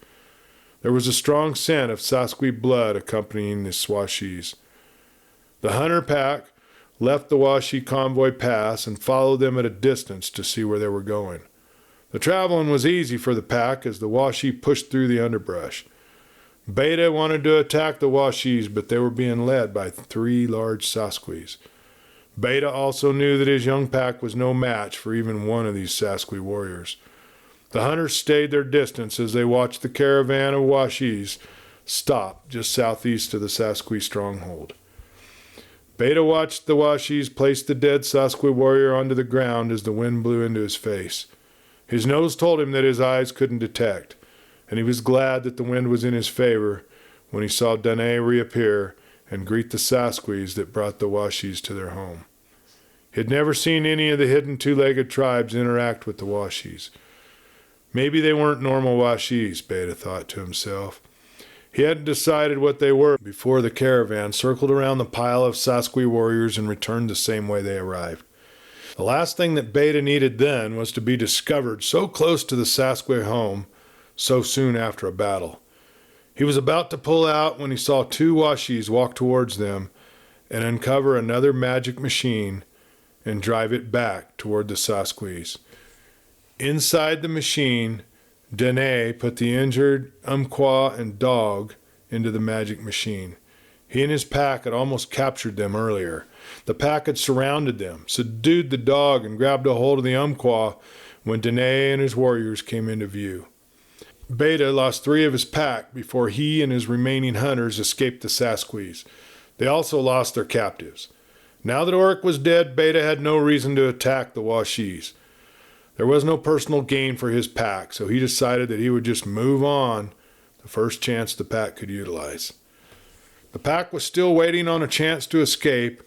There was a strong scent of Sasquatch blood accompanying the Swashis. The hunter pack left the Washi convoy pass and followed them at a distance to see where they were going. The traveling was easy for the pack as the Washi pushed through the underbrush. Beta wanted to attack the Washis, but they were being led by 3 large Sasquatches. Beta also knew that his young pack was no match for even one of these Sasquatch warriors. The hunters stayed their distance as they watched the caravan of Washis stop just southeast of the Sasquatch stronghold. Beta watched the Washis place the dead Sasquatch warrior onto the ground as the wind blew into his face. His nose told him that his eyes couldn't detect, and he was glad that the wind was in his favor when he saw Demise reappear and greet the Sasquatch that brought the Washis to their home. He had never seen any of the hidden 2-legged tribes interact with the Washis. Maybe they weren't normal Washis, Beta thought to himself. He hadn't decided what they were before the caravan circled around the pile of Sasquatch warriors and returned the same way they arrived. The last thing that Beta needed then was to be discovered so close to the Sasquatch home so soon after a battle. He was about to pull out when he saw 2 Washis walk towards them and uncover another magic machine and drive it back toward the Sasquatch. Inside the machine, Demise put the injured Umpqua and dog into the magic machine. He and his pack had almost captured them earlier. The pack had surrounded them, subdued the dog, and grabbed a hold of the Umpqua when Demise and his warriors came into view. Beta lost 3 of his pack before he and his remaining hunters escaped the Sasquatch. They also lost their captives. Now that Oric was dead, Beta had no reason to attack the Washis. There was no personal gain for his pack, so he decided that he would just move on the first chance the pack could utilize. The pack was still waiting on a chance to escape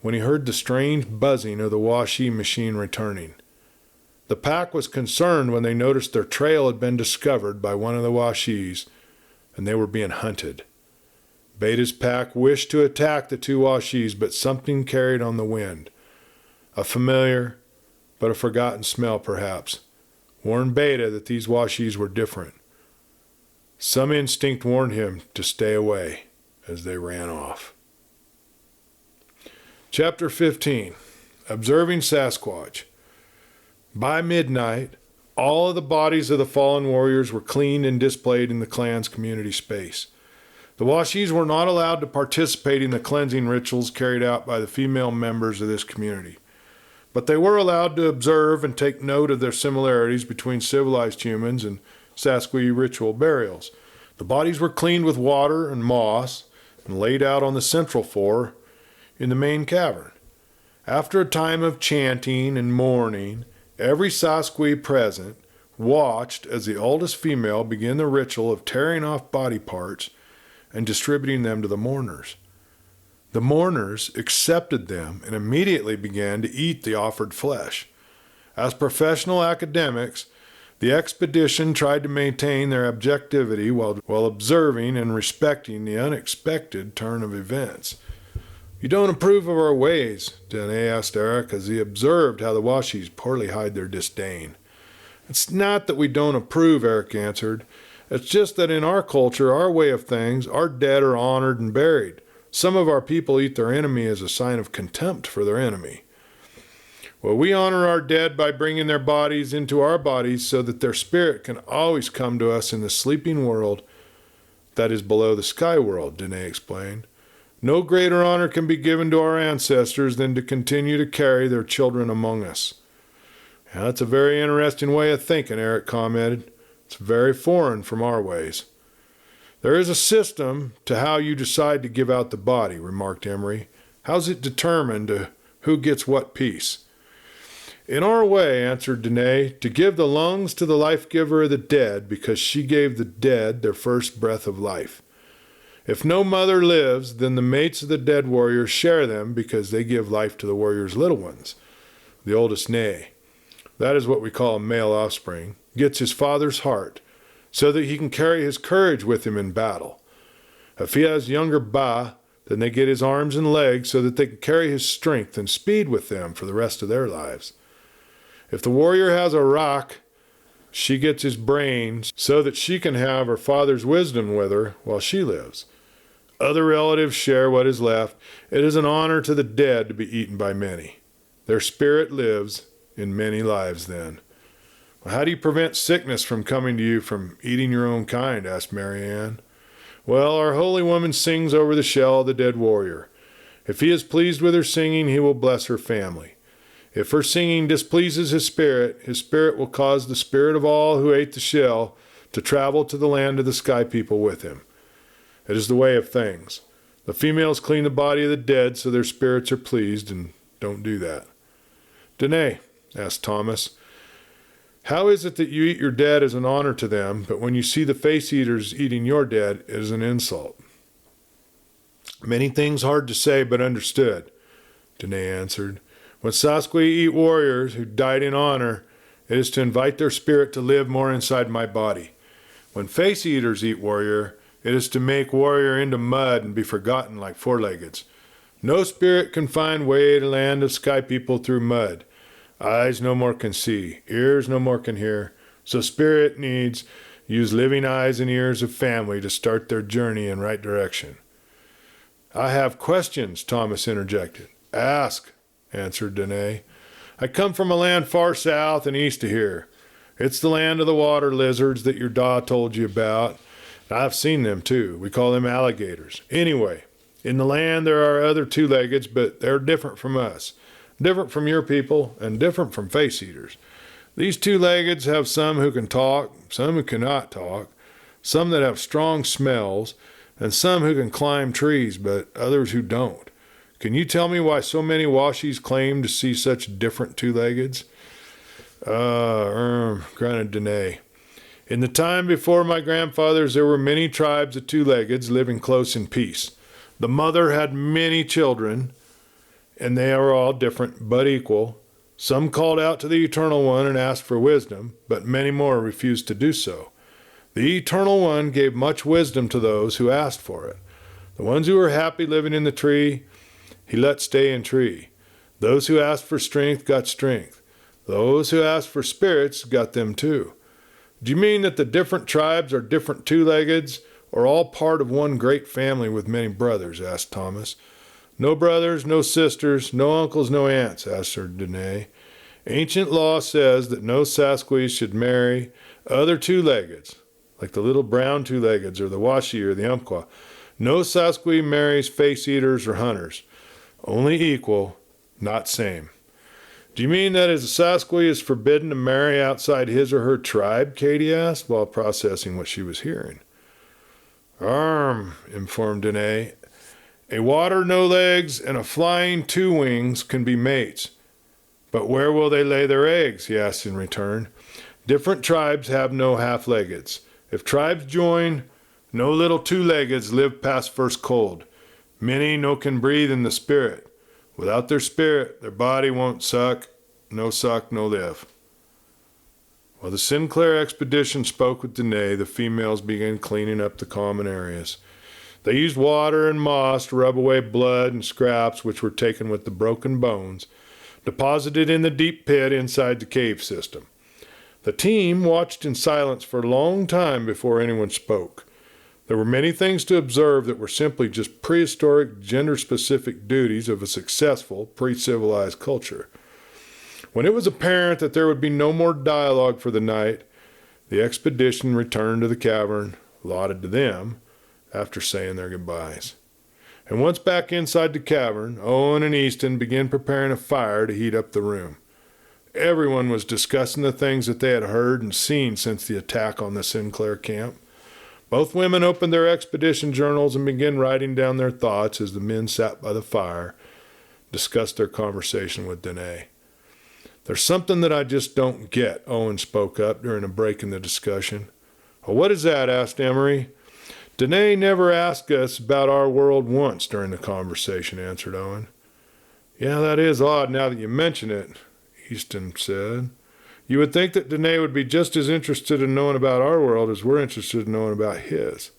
when he heard the strange buzzing of the Washi machine returning. The pack was concerned when they noticed their trail had been discovered by one of the Washis, and they were being hunted. Beta's pack wished to attack the 2 Washis, but something carried on the wind. A familiar, but a forgotten smell perhaps, warned Beta that these Washis were different. Some instinct warned him to stay away as they ran off. Chapter 15. Observing Sasquatch. By midnight, all of the bodies of the fallen warriors were cleaned and displayed in the clan's community space. The Washis were not allowed to participate in the cleansing rituals carried out by the female members of this community, but they were allowed to observe and take note of their similarities between civilized humans and Sasquatch ritual burials. The bodies were cleaned with water and moss and laid out on the central floor in the main cavern. After a time of chanting and mourning, every Sasquatch present watched as the oldest female began the ritual of tearing off body parts and distributing them to the mourners. The mourners accepted them and immediately began to eat the offered flesh. As professional academics, the expedition tried to maintain their objectivity while observing and respecting the unexpected turn of events. "You don't approve of our ways?" Demise asked Eric as he observed how the Washis poorly hide their disdain. "It's not that we don't approve," Eric answered. It's just that in our culture, our way of things, our dead are honored and buried. Some of our people eat their enemy as a sign of contempt for their enemy. Well, we honor our dead by bringing their bodies into our bodies so that their spirit can always come to us in the sleeping world that is below the sky world, Danae explained. No greater honor can be given to our ancestors than to continue to carry their children among us. Now, that's a very interesting way of thinking, Eric commented. It's very foreign from our ways. There is a system to how you decide to give out the body, remarked Emery. How's it determined who gets what piece? In our way, answered Danae, to give the lungs to the life-giver of the dead because she gave the dead their first breath of life. If no mother lives, then the mates of the dead warriors share them because they give life to the warrior's little ones. The oldest Nay, that is what we call a male offspring, gets his father's heart so that he can carry his courage with him in battle. If he has younger Ba, then they get his arms and legs so that they can carry his strength and speed with them for the rest of their lives. If the warrior has a rock, she gets his brains so that she can have her father's wisdom with her while she lives. Other relatives share what is left. It is an honor to the dead to be eaten by many. Their spirit lives in many lives then. Well, how do you prevent sickness from coming to you from eating your own kind? Asked Mary Ann. Well, our holy woman sings over the shell of the dead warrior. If he is pleased with her singing, he will bless her family. If her singing displeases his spirit will cause the spirit of all who ate the shell to travel to the land of the sky people with him. It is the way of things. The females clean the body of the dead so their spirits are pleased and don't do that. Danae, asked Thomas, how is it that you eat your dead as an honor to them, but when you see the face eaters eating your dead, it is an insult? Many things hard to say but understood, Danae answered. When Sasquatch eat warriors who died in honor, it is to invite their spirit to live more inside my body. When face eaters eat warrior, it is to make warrior into mud and be forgotten like four-leggeds. No spirit can find way to land of sky people through mud. Eyes no more can see, ears no more can hear. So spirit needs use living eyes and ears of family to start their journey in right direction. I have questions, Thomas interjected. Ask, answered Danae. I come from a land far south and east of here. It's the land of the water lizards that your da told you about. I've seen them too. We call them alligators. Anyway, in the land there are other two-leggeds, but they're different from us. Different from your people and different from face eaters. These two-leggeds have some who can talk, some who cannot talk, some that have strong smells, and some who can climb trees, but others who don't. Can you tell me why so many Washies claim to see such different two-leggeds? Grunted Danae. In the time before my grandfathers, there were many tribes of two-leggeds living close in peace. The mother had many children, and they are all different but equal. Some called out to the Eternal One and asked for wisdom, but many more refused to do so. The Eternal One gave much wisdom to those who asked for it. The ones who were happy living in the tree, he let stay in tree. Those who asked for strength got strength. Those who asked for spirits got them too. Do you mean that the different tribes are different two-leggeds, or all part of one great family with many brothers? Asked Thomas. No brothers, no sisters, no uncles, no aunts, answered Danae. Ancient law says that no Sasquatch should marry other two-leggeds, like the little brown two-leggeds or the Washi or the Umpqua. No Sasquatch marries face-eaters or hunters. Only equal, not same. Do you mean that as a Sasquatch is forbidden to marry outside his or her tribe? Katie asked while processing what she was hearing. Informed Danae. A water no legs and a flying two wings can be mates. But where will they lay their eggs? He asked in return. Different tribes have no half-leggeds. If tribes join, no little two-leggeds live past first cold. Many no can breathe in the spirit. Without their spirit, their body won't suck, no live. While the Sinclair expedition spoke with Danae, the females began cleaning up the common areas. They used water and moss to rub away blood and scraps which were taken with the broken bones, deposited in the deep pit inside the cave system. The team watched in silence for a long time before anyone spoke. There were many things to observe that were simply just prehistoric, gender-specific duties of a successful, pre-civilized culture. When it was apparent that there would be no more dialogue for the night, the expedition returned to the cavern, allotted to them, after saying their goodbyes. And once back inside the cavern, Owen and Easton began preparing a fire to heat up the room. Everyone was discussing the things that they had heard and seen since the attack on the Sinclair camp. Both women opened their expedition journals and began writing down their thoughts as the men sat by the fire, discussed their conversation with Danae. "There's something that I just don't get," Owen spoke up during a break in the discussion. "Well, what is that?" asked Emery. "Danae never asked us about our world once during the conversation," answered Owen. "Yeah, that is odd now that you mention it," Easton said. "You would think that Danae would be just as interested in knowing about our world as we're interested in knowing about his."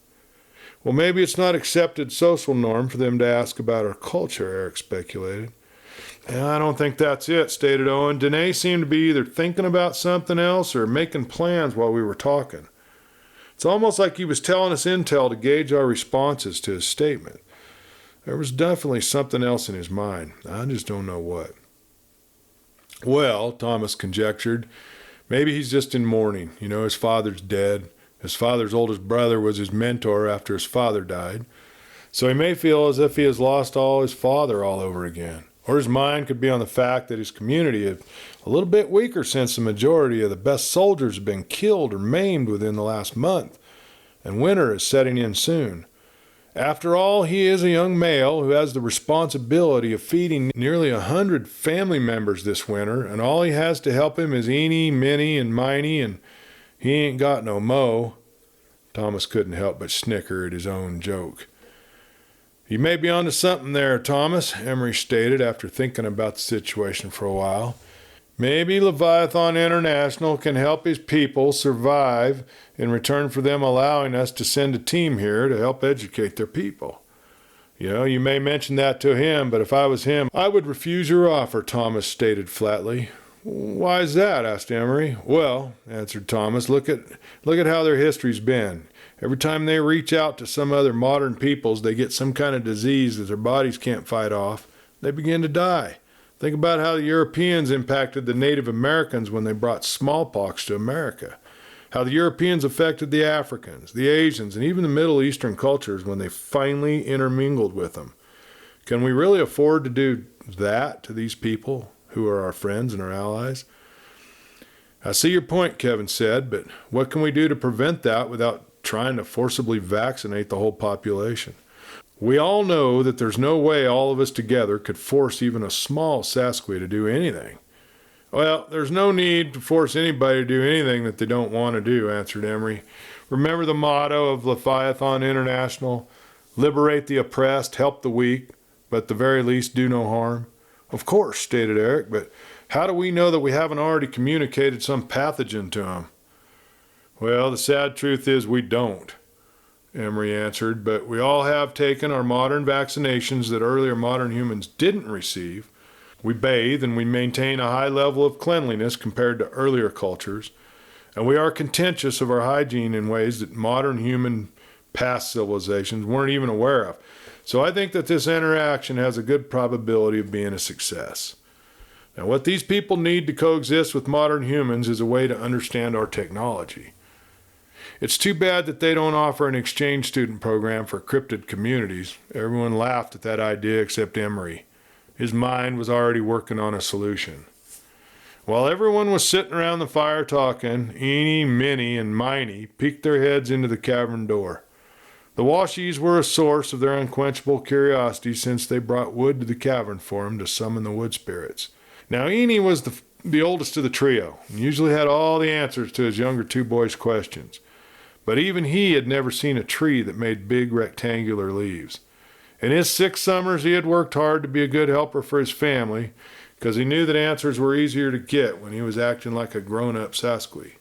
"Well, maybe it's not accepted social norm for them to ask about our culture," Eric speculated. "I don't think that's it," stated Owen. "Danae seemed to be either thinking about something else or making plans while we were talking. It's almost like he was telling us intel to gauge our responses to his statement. There was definitely something else in his mind. I just don't know what." "Well," Thomas conjectured, "maybe he's just in mourning. You know, his father's dead. His father's oldest brother was his mentor after his father died. So he may feel as if he has lost his father all over again. Or his mind could be on the fact that his community is a little bit weaker since the majority of the best soldiers have been killed or maimed within the last month, and winter is setting in soon. After all, he is a young male who has the responsibility of feeding nearly 100 family members this winter, and all he has to help him is eeny, miny, and miny, and he ain't got no mo." Thomas couldn't help but snicker at his own joke. "You may be onto something there, Thomas," Emery stated after thinking about the situation for a while. "Maybe Leviathan International can help his people survive in return for them allowing us to send a team here to help educate their people. You know, you may mention that to him, but if I was him, I would refuse your offer," Thomas stated flatly. "Why is that?" asked Emery. "Well," answered Thomas, look at how their history's been. Every time they reach out to some other modern peoples, they get some kind of disease that their bodies can't fight off. They begin to die. Think about how the Europeans impacted the Native Americans when they brought smallpox to America. How the Europeans affected the Africans, the Asians, and even the Middle Eastern cultures when they finally intermingled with them. Can we really afford to do that to these people who are our friends and our allies?" "I see your point," Kevin said, "but what can we do to prevent that without trying to forcibly vaccinate the whole population? We all know that there's no way all of us together could force even a small Sasquatch to do anything." "Well, there's no need to force anybody to do anything that they don't want to do," answered Emery. "Remember the motto of Leviathan International? Liberate the oppressed, help the weak, but at the very least do no harm." "Of course," stated Eric, "but how do we know that we haven't already communicated some pathogen to them?" "Well, the sad truth is we don't," Emery answered, "but we all have taken our modern vaccinations that earlier modern humans didn't receive. We bathe and we maintain a high level of cleanliness compared to earlier cultures, and we are conscientious of our hygiene in ways that modern human past civilizations weren't even aware of. So I think that this interaction has a good probability of being a success. Now, what these people need to coexist with modern humans is a way to understand our technology. It's too bad that they don't offer an exchange student program for cryptid communities." Everyone laughed at that idea except Emery. His mind was already working on a solution. While everyone was sitting around the fire talking, Eeny, Minnie, and Miney peeked their heads into the cavern door. The Washies were a source of their unquenchable curiosity since they brought wood to the cavern for him to summon the wood spirits. Now, Eeny was the oldest of the trio, and usually had all the answers to his younger two boys' questions. But even he had never seen a tree that made big rectangular leaves. In his 6 summers, he had worked hard to be a good helper for his family, because he knew that answers were easier to get when he was acting like a grown-up Sasquatch.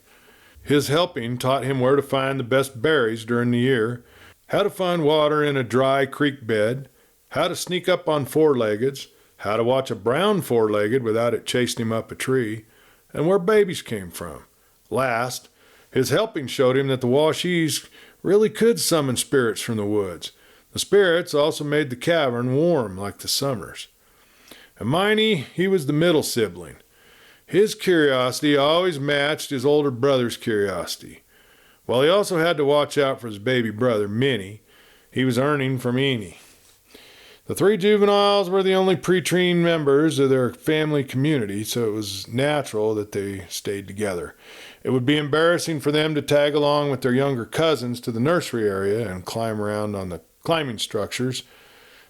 His helping taught him where to find the best berries during the year, how to find water in a dry creek bed, how to sneak up on four-leggeds, how to watch a brown four-legged without it chasing him up a tree, and where babies came from. Last, his helping showed him that the Washies really could summon spirits from the woods. The spirits also made the cavern warm like the summers. Hermione, he was the middle sibling. His curiosity always matched his older brother's curiosity. While he also had to watch out for his baby brother, Minnie, he was earning from Eenie. The three juveniles were the only preteen members of their family community, so it was natural that they stayed together. It would be embarrassing for them to tag along with their younger cousins to the nursery area and climb around on the climbing structures,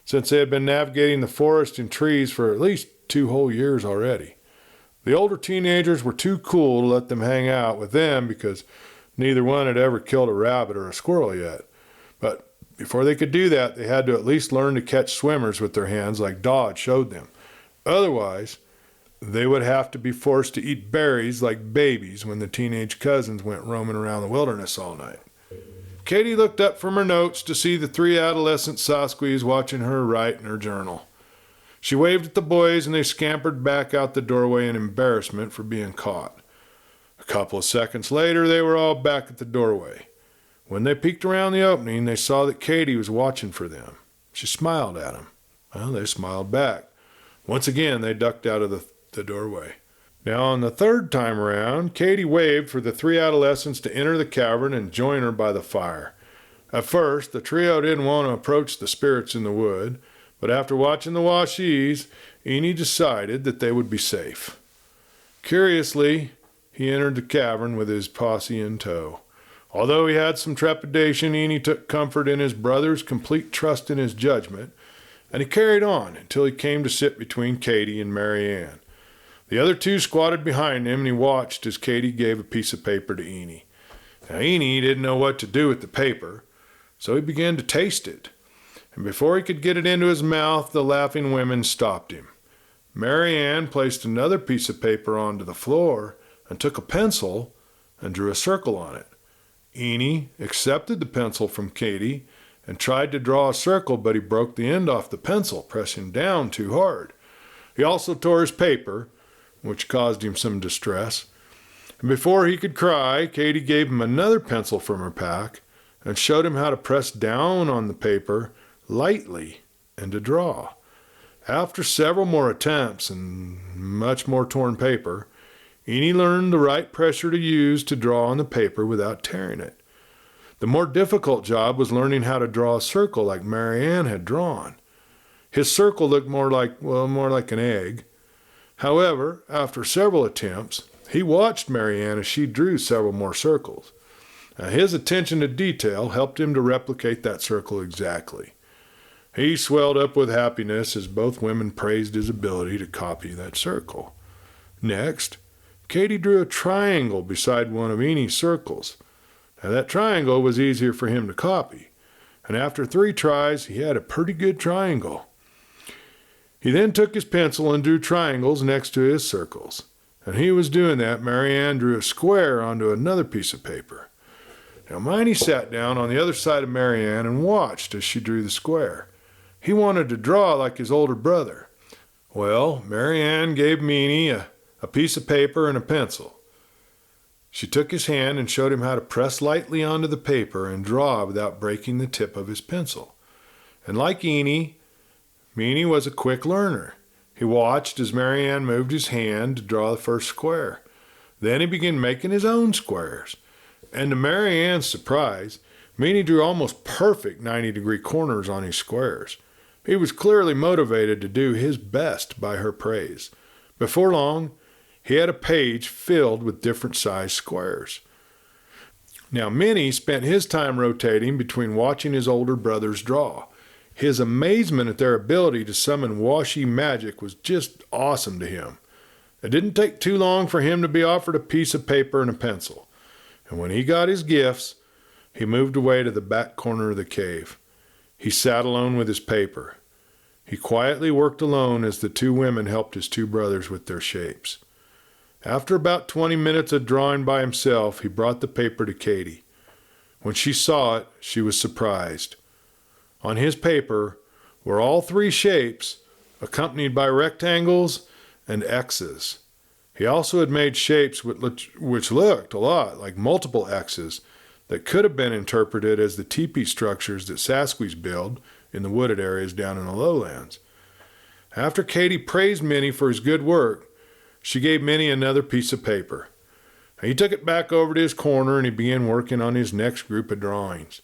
since they had been navigating the forest and trees for at least 2 whole years already. The older teenagers were too cool to let them hang out with them because neither one had ever killed a rabbit or a squirrel yet. But before they could do that, they had to at least learn to catch swimmers with their hands like Dodge showed them. Otherwise, they would have to be forced to eat berries like babies when the teenage cousins went roaming around the wilderness all night. Katie looked up from her notes to see the 3 adolescent Sasquatches watching her write in her journal. She waved at the boys and they scampered back out the doorway in embarrassment for being caught. A couple of seconds later, they were all back at the doorway. When they peeked around the opening, they saw that Katie was watching for them. She smiled at them. Well, they smiled back. Once again, they ducked out of the doorway. Now, on the 3rd time around, Katie waved for the 3 adolescents to enter the cavern and join her by the fire. At first, the trio didn't want to approach the spirits in the wood, but after watching the Washies, Eenie decided that they would be safe. Curiously, he entered the cavern with his posse in tow. Although he had some trepidation, Eenie took comfort in his brother's complete trust in his judgment, and he carried on until he came to sit between Katie and Mary Ann. The other 2 squatted behind him, and he watched as Katie gave a piece of paper to Eenie. Now, Eenie didn't know what to do with the paper, so he began to taste it. And before he could get it into his mouth, the laughing women stopped him. Mary Ann placed another piece of paper onto the floor and took a pencil and drew a circle on it. Eenie accepted the pencil from Katie and tried to draw a circle, but he broke the end off the pencil, pressing down too hard. He also tore his paper, which caused him some distress. And before he could cry, Katie gave him another pencil from her pack and showed him how to press down on the paper lightly and to draw. After several more attempts and much more torn paper, Eenie learned the right pressure to use to draw on the paper without tearing it. The more difficult job was learning how to draw a circle like Mary Ann had drawn. His circle looked more like an egg. However, after several attempts, he watched Mary Ann as she drew several more circles. Now, his attention to detail helped him to replicate that circle exactly. He swelled up with happiness as both women praised his ability to copy that circle. Next, Katie drew a triangle beside one of Enie's circles. Now, that triangle was easier for him to copy, and after 3 tries, he had a pretty good triangle. He then took his pencil and drew triangles next to his circles. And he was doing that, Mary Ann drew a square onto another piece of paper. Now, Miney sat down on the other side of Mary Ann and watched as she drew the square. He wanted to draw like his older brother. Well, Mary Ann gave Minnie a piece of paper and a pencil. She took his hand and showed him how to press lightly onto the paper and draw without breaking the tip of his pencil. And like Minnie was a quick learner. He watched as Mary Ann moved his hand to draw the first square. Then he began making his own squares. And to Mary Ann's surprise, Minnie drew almost perfect 90-degree corners on his squares. He was clearly motivated to do his best by her praise. Before long, he had a page filled with different sized squares. Now, Minnie spent his time rotating between watching his older brothers draw. His amazement at their ability to summon washi magic was just awesome to him. It didn't take too long for him to be offered a piece of paper and a pencil. And when he got his gifts, he moved away to the back corner of the cave. He sat alone with his paper. He quietly worked alone as the 2 women helped his 2 brothers with their shapes. After about 20 minutes of drawing by himself, he brought the paper to Katie. When she saw it, she was surprised. On his paper were all 3 shapes, accompanied by rectangles and X's. He also had made shapes which looked a lot like multiple X's that could have been interpreted as the teepee structures that Sasquatch build in the wooded areas down in the lowlands. After Katie praised Minnie for his good work, she gave Minnie another piece of paper. He took it back over to his corner and he began working on his next group of drawings.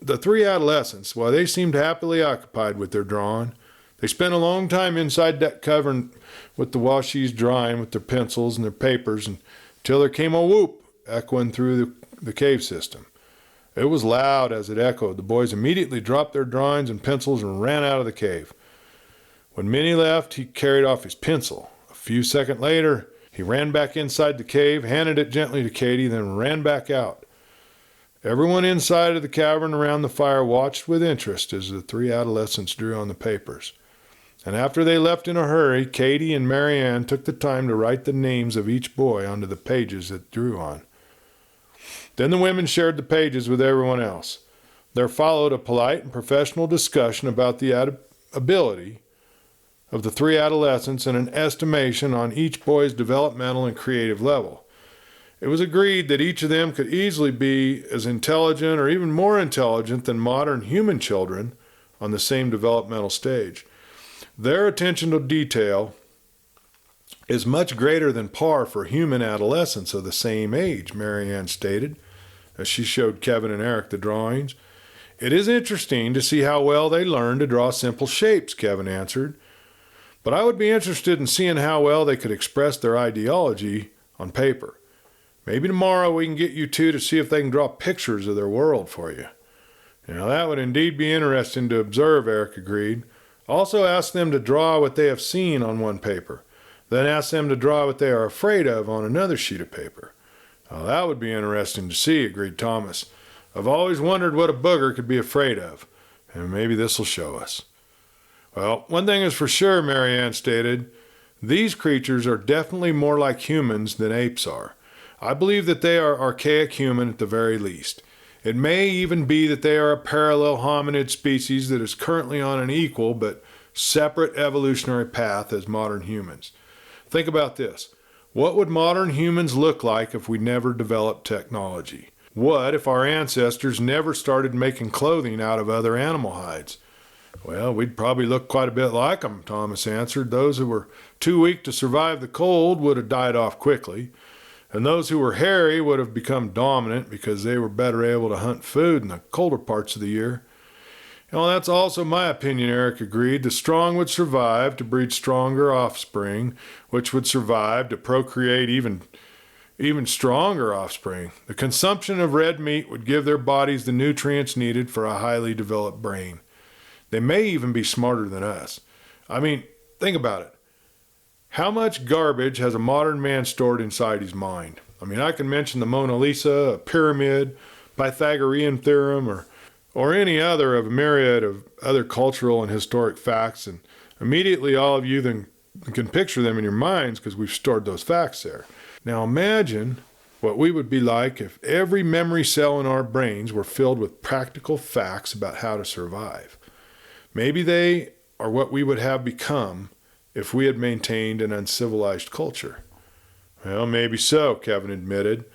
The three adolescents, while they seemed happily occupied with their drawing, they spent a long time inside that cavern with the washies drying with their pencils and their papers until there came a whoop echoing through the cave system. It was loud as it echoed. The boys immediately dropped their drawings and pencils and ran out of the cave. When Minnie left, he carried off his pencil. A few seconds later, he ran back inside the cave, handed it gently to Katie, then ran back out. Everyone inside of the cavern around the fire watched with interest as the three adolescents drew on the papers. And after they left in a hurry, Katie and Marianne took the time to write the names of each boy onto the pages that drew on. Then the women shared the pages with everyone else. There followed a polite and professional discussion about the ability of the three adolescents and an estimation on each boy's developmental and creative level. It was agreed that each of them could easily be as intelligent or even more intelligent than modern human children on the same developmental stage. Their attention to detail is much greater than par for human adolescents of the same age, Marianne stated, as she showed Kevin and Eric the drawings. It is interesting to see how well they learn to draw simple shapes, Kevin answered. But I would be interested in seeing how well they could express their ideology on paper. Maybe tomorrow we can get you two to see if they can draw pictures of their world for you. Now that would indeed be interesting to observe, Eric agreed. Also ask them to draw what they have seen on one paper. Then ask them to draw what they are afraid of on another sheet of paper. Now that would be interesting to see, agreed Thomas. I've always wondered what a booger could be afraid of, and maybe this will show us. Well, one thing is for sure, Marianne stated, these creatures are definitely more like humans than apes are. I believe that they are archaic human at the very least. It may even be that they are a parallel hominid species that is currently on an equal but separate evolutionary path as modern humans. Think about this. What would modern humans look like if we never developed technology? What if our ancestors never started making clothing out of other animal hides? Well, we'd probably look quite a bit like them, Thomas answered. Those who were too weak to survive the cold would have died off quickly, and those who were hairy would have become dominant because they were better able to hunt food in the colder parts of the year. Well, that's also my opinion, Eric agreed. The strong would survive to breed stronger offspring, which would survive to procreate even stronger offspring. The consumption of red meat would give their bodies the nutrients needed for a highly developed brain. They may even be smarter than us. I mean, think about it. How much garbage has a modern man stored inside his mind? I mean, I can mention the Mona Lisa, a pyramid, Pythagorean theorem, or any other of a myriad of other cultural and historic facts, and immediately all of you then can picture them in your minds because we've stored those facts there. Now imagine what we would be like if every memory cell in our brains were filled with practical facts about how to survive. Maybe they are what we would have become if we had maintained an uncivilized culture. Well, maybe so, Kevin admitted,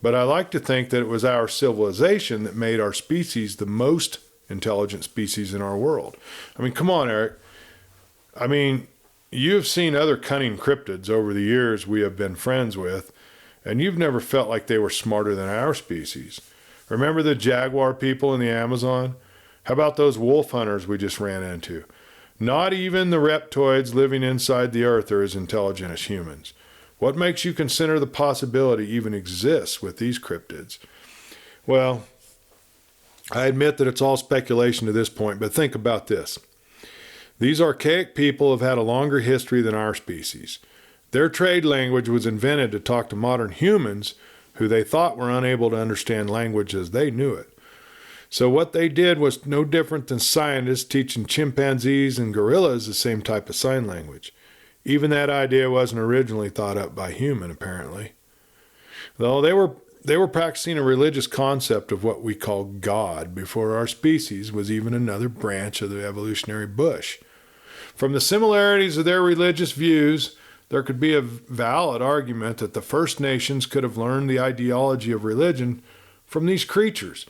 but I like to think that it was our civilization that made our species the most intelligent species in our world. I mean, come on, Eric. I mean, you've seen other cunning cryptids over the years we have been friends with, and you've never felt like they were smarter than our species. Remember the jaguar people in the Amazon? How about those wolf hunters we just ran into? Not even the reptoids living inside the earth are as intelligent as humans. What makes you consider the possibility even exists with these cryptids? Well, I admit that it's all speculation to this point, but think about this. These archaic people have had a longer history than our species. Their trade language was invented to talk to modern humans who they thought were unable to understand language as they knew it. So what they did was no different than scientists teaching chimpanzees and gorillas the same type of sign language. Even that idea wasn't originally thought up by human, apparently. Though they were practicing a religious concept of what we call God before our species was even another branch of the evolutionary bush. From the similarities of their religious views, there could be a valid argument that the First Nations could have learned the ideology of religion from these creatures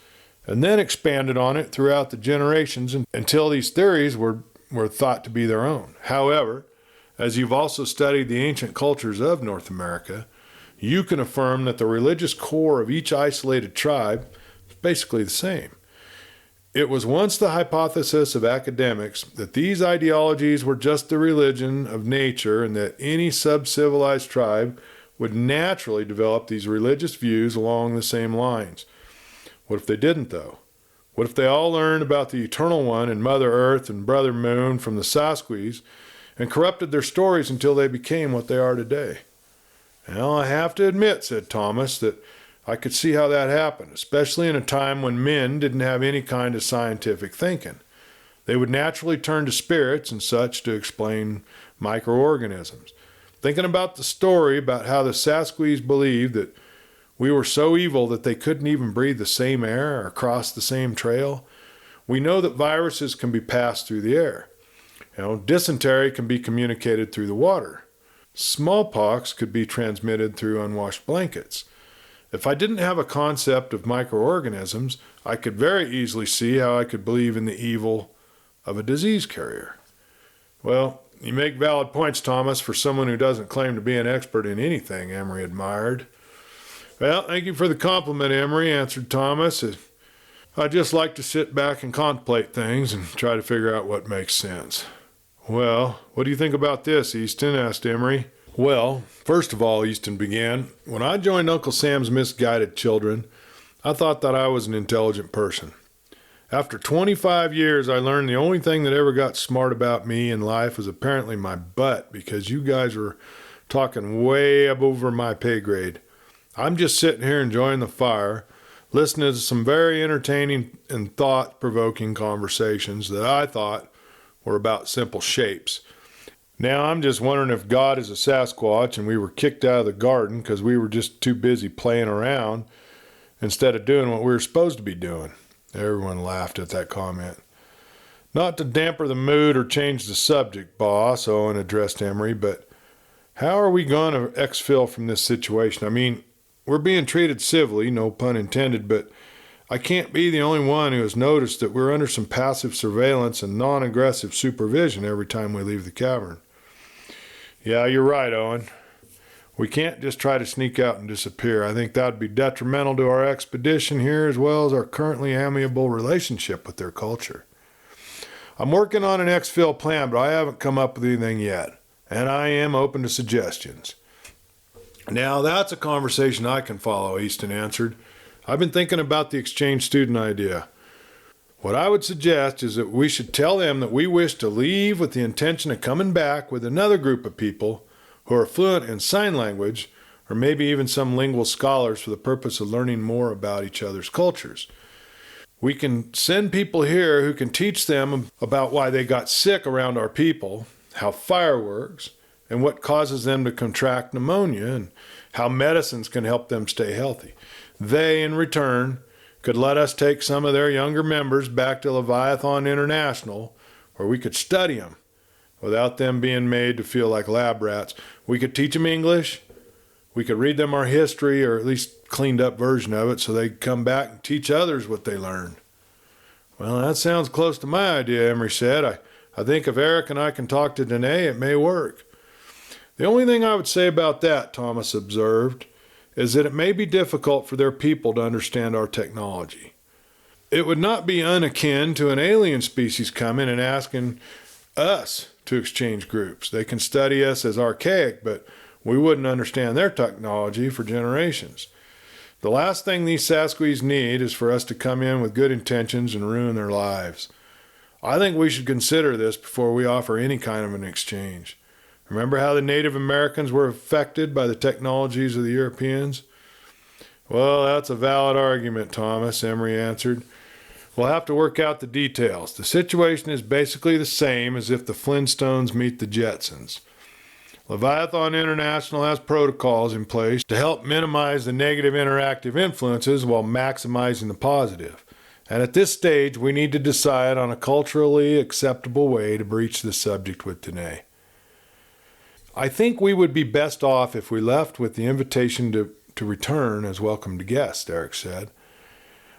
and then expanded on it throughout the generations until these theories were thought to be their own. However, as you've also studied the ancient cultures of North America, you can affirm that the religious core of each isolated tribe is basically the same. It was once the hypothesis of academics that these ideologies were just the religion of nature and that any sub-civilized tribe would naturally develop these religious views along the same lines. What if they didn't, though? What if they all learned about the Eternal One and Mother Earth and Brother Moon from the Sasquatch and corrupted their stories until they became what they are today? Well, I have to admit, said Thomas, that I could see how that happened, especially in a time when men didn't have any kind of scientific thinking. They would naturally turn to spirits and such to explain microorganisms. Thinking about the story about how the Sasquatch believed that we were so evil that they couldn't even breathe the same air or cross the same trail, we know that viruses can be passed through the air. Dysentery can be communicated through the water. Smallpox could be transmitted through unwashed blankets. If I didn't have a concept of microorganisms, I could very easily see how I could believe in the evil of a disease carrier. Well, you make valid points, Thomas, for someone who doesn't claim to be an expert in anything, Emery admired. Well, thank you for the compliment, Emery, answered Thomas. I just like to sit back and contemplate things and try to figure out what makes sense. Well, what do you think about this, Easton? Asked Emery. Well, first of all, Easton began, when I joined Uncle Sam's Misguided Children, I thought that I was an intelligent person. After 25 years, I learned the only thing that ever got smart about me in life was apparently my butt, because you guys were talking way up over my pay grade. I'm just sitting here enjoying the fire, listening to some very entertaining and thought-provoking conversations that I thought were about simple shapes. Now I'm just wondering if God is a Sasquatch and we were kicked out of the garden because we were just too busy playing around instead of doing what we were supposed to be doing. Everyone laughed at that comment. Not to damper the mood or change the subject, boss, Owen addressed Emery, but how are we going to exfil from this situation? I mean, we're being treated civilly, no pun intended, but I can't be the only one who has noticed that we're under some passive surveillance and non-aggressive supervision every time we leave the cavern. Yeah, you're right, Owen. We can't just try to sneak out and disappear. I think that would be detrimental to our expedition here as well as our currently amiable relationship with their culture. I'm working on an exfil plan, but I haven't come up with anything yet, and I am open to suggestions. Now, that's a conversation I can follow, Easton answered. I've been thinking about the exchange student idea. What I would suggest is that we should tell them that we wish to leave with the intention of coming back with another group of people who are fluent in sign language, or maybe even some lingual scholars for the purpose of learning more about each other's cultures. We can send people here who can teach them about why they got sick around our people, how fire works, and what causes them to contract pneumonia, and how medicines can help them stay healthy. They, in return, could let us take some of their younger members back to Leviathan International, where we could study them without them being made to feel like lab rats. We could teach them English. We could read them our history, or at least cleaned up version of it, so they could come back and teach others what they learned. Well, that sounds close to my idea, Emery said. I think if Eric and I can talk to Danae, it may work. The only thing I would say about that, Thomas observed, is that it may be difficult for their people to understand our technology. It would not be unakin to an alien species coming and asking us to exchange groups. They can study us as archaic, but we wouldn't understand their technology for generations. The last thing these Sasquatch need is for us to come in with good intentions and ruin their lives. I think we should consider this before we offer any kind of an exchange. Remember how the Native Americans were affected by the technologies of the Europeans? Well, that's a valid argument, Thomas, Emery answered. We'll have to work out the details. The situation is basically the same as if the Flintstones meet the Jetsons. Leviathan International has protocols in place to help minimize the negative interactive influences while maximizing the positive. And at this stage, we need to decide on a culturally acceptable way to breach the subject with Danae. I think we would be best off if we left with the invitation to return as welcomed guests, Eric said.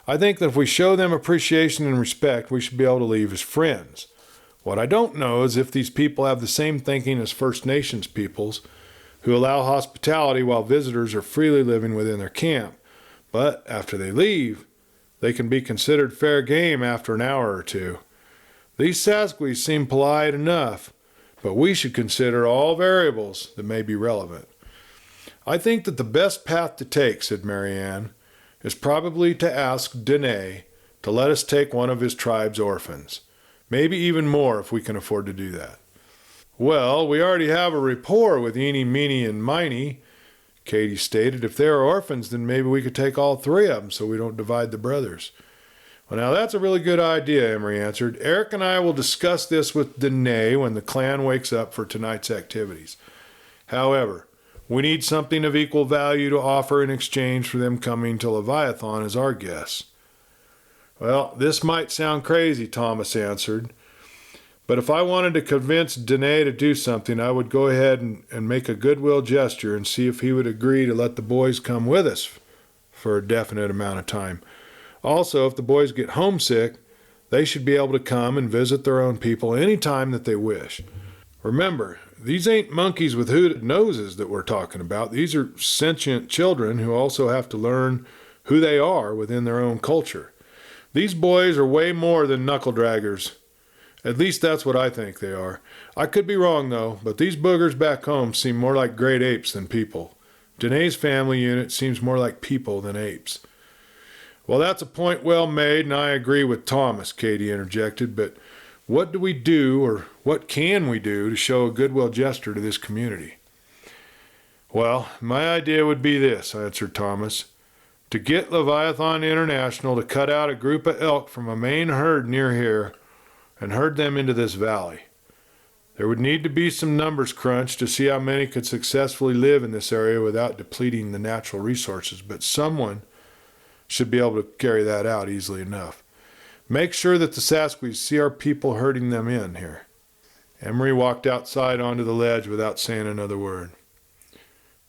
I think that if we show them appreciation and respect, we should be able to leave as friends. What I don't know is if these people have the same thinking as First Nations peoples who allow hospitality while visitors are freely living within their camp. But after they leave, they can be considered fair game after an hour or two. These Sasquatch seem polite enough, but we should consider all variables that may be relevant. I think that the best path to take, said Marianne, is probably to ask Demise to let us take one of his tribe's orphans. Maybe even more if we can afford to do that. Well, we already have a rapport with Eenie, Meenie, and Miney, Katie stated. If they are orphans, then maybe we could take all three of them so we don't divide the brothers. Well, now that's a really good idea, Emery answered. Eric and I will discuss this with Demise when the clan wakes up for tonight's activities. However, we need something of equal value to offer in exchange for them coming to Leviathan as our guests. Well, this might sound crazy, Thomas answered, but if I wanted to convince Demise to do something, I would go ahead and make a goodwill gesture and see if he would agree to let the boys come with us for a definite amount of time. Also, if the boys get homesick, they should be able to come and visit their own people any time that they wish. Remember, these ain't monkeys with hooded noses that we're talking about. These are sentient children who also have to learn who they are within their own culture. These boys are way more than knuckle draggers. At least that's what I think they are. I could be wrong, though, but these boogers back home seem more like great apes than people. Danae's family unit seems more like people than apes. Well, that's a point well made, and I agree with Thomas, Katie interjected, but what do we do, or what can we do, to show a goodwill gesture to this community? Well, my idea would be this, answered Thomas. To get Leviathan International to cut out a group of elk from a main herd near here and herd them into this valley. There would need to be some numbers crunched to see how many could successfully live in this area without depleting the natural resources, but someone should be able to carry that out easily enough. Make sure that the Sasquatch see our people herding them in here. Emery walked outside onto the ledge without saying another word.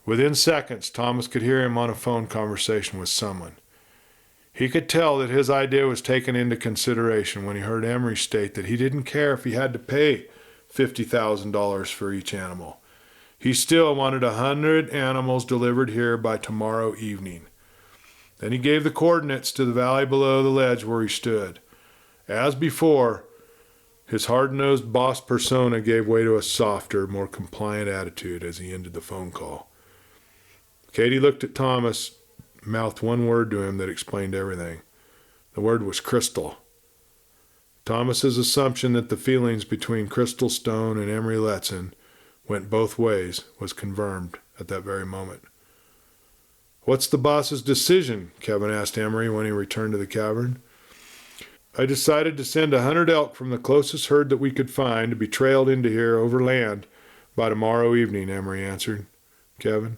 Within seconds, Thomas could hear him on a phone conversation with someone. He could tell that his idea was taken into consideration when he heard Emery state that he didn't care if he had to pay $50,000 for each animal. He still wanted 100 animals delivered here by tomorrow evening. Then he gave the coordinates to the valley below the ledge where he stood. As before, his hard-nosed boss persona gave way to a softer, more compliant attitude as he ended the phone call. Katie looked at Thomas, mouthed one word to him that explained everything. The word was crystal. Thomas's assumption that the feelings between Crystal Stone and Emery Letson went both ways was confirmed at that very moment. What's the boss's decision? Kevin asked Emery when he returned to the cavern. I decided to send 100 elk from the closest herd that we could find to be trailed into here over land by tomorrow evening, Emery answered. Kevin.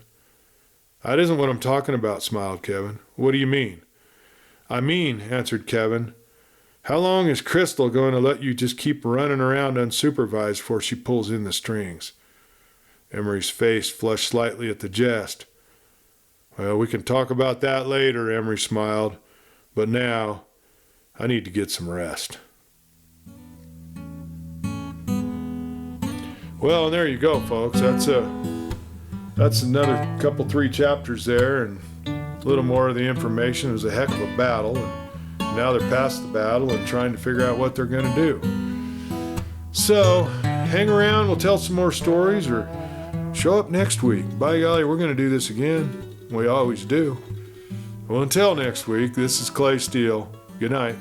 That isn't what I'm talking about, smiled Kevin. What do you mean? I mean, answered Kevin, how long is Crystal going to let you just keep running around unsupervised before she pulls in the strings? Emery's face flushed slightly at the jest. Well, we can talk about that later, Emery smiled. But now, I need to get some rest. Well, and there you go, folks. That's another couple, 3 chapters there, and a little more of the information. It was a heck of a battle, and now they're past the battle and trying to figure out what they're going to do. So, hang around. We'll tell some more stories, or show up next week. By golly, we're going to do this again. We always do. Well, until next week, this is Clay Steele. Good night.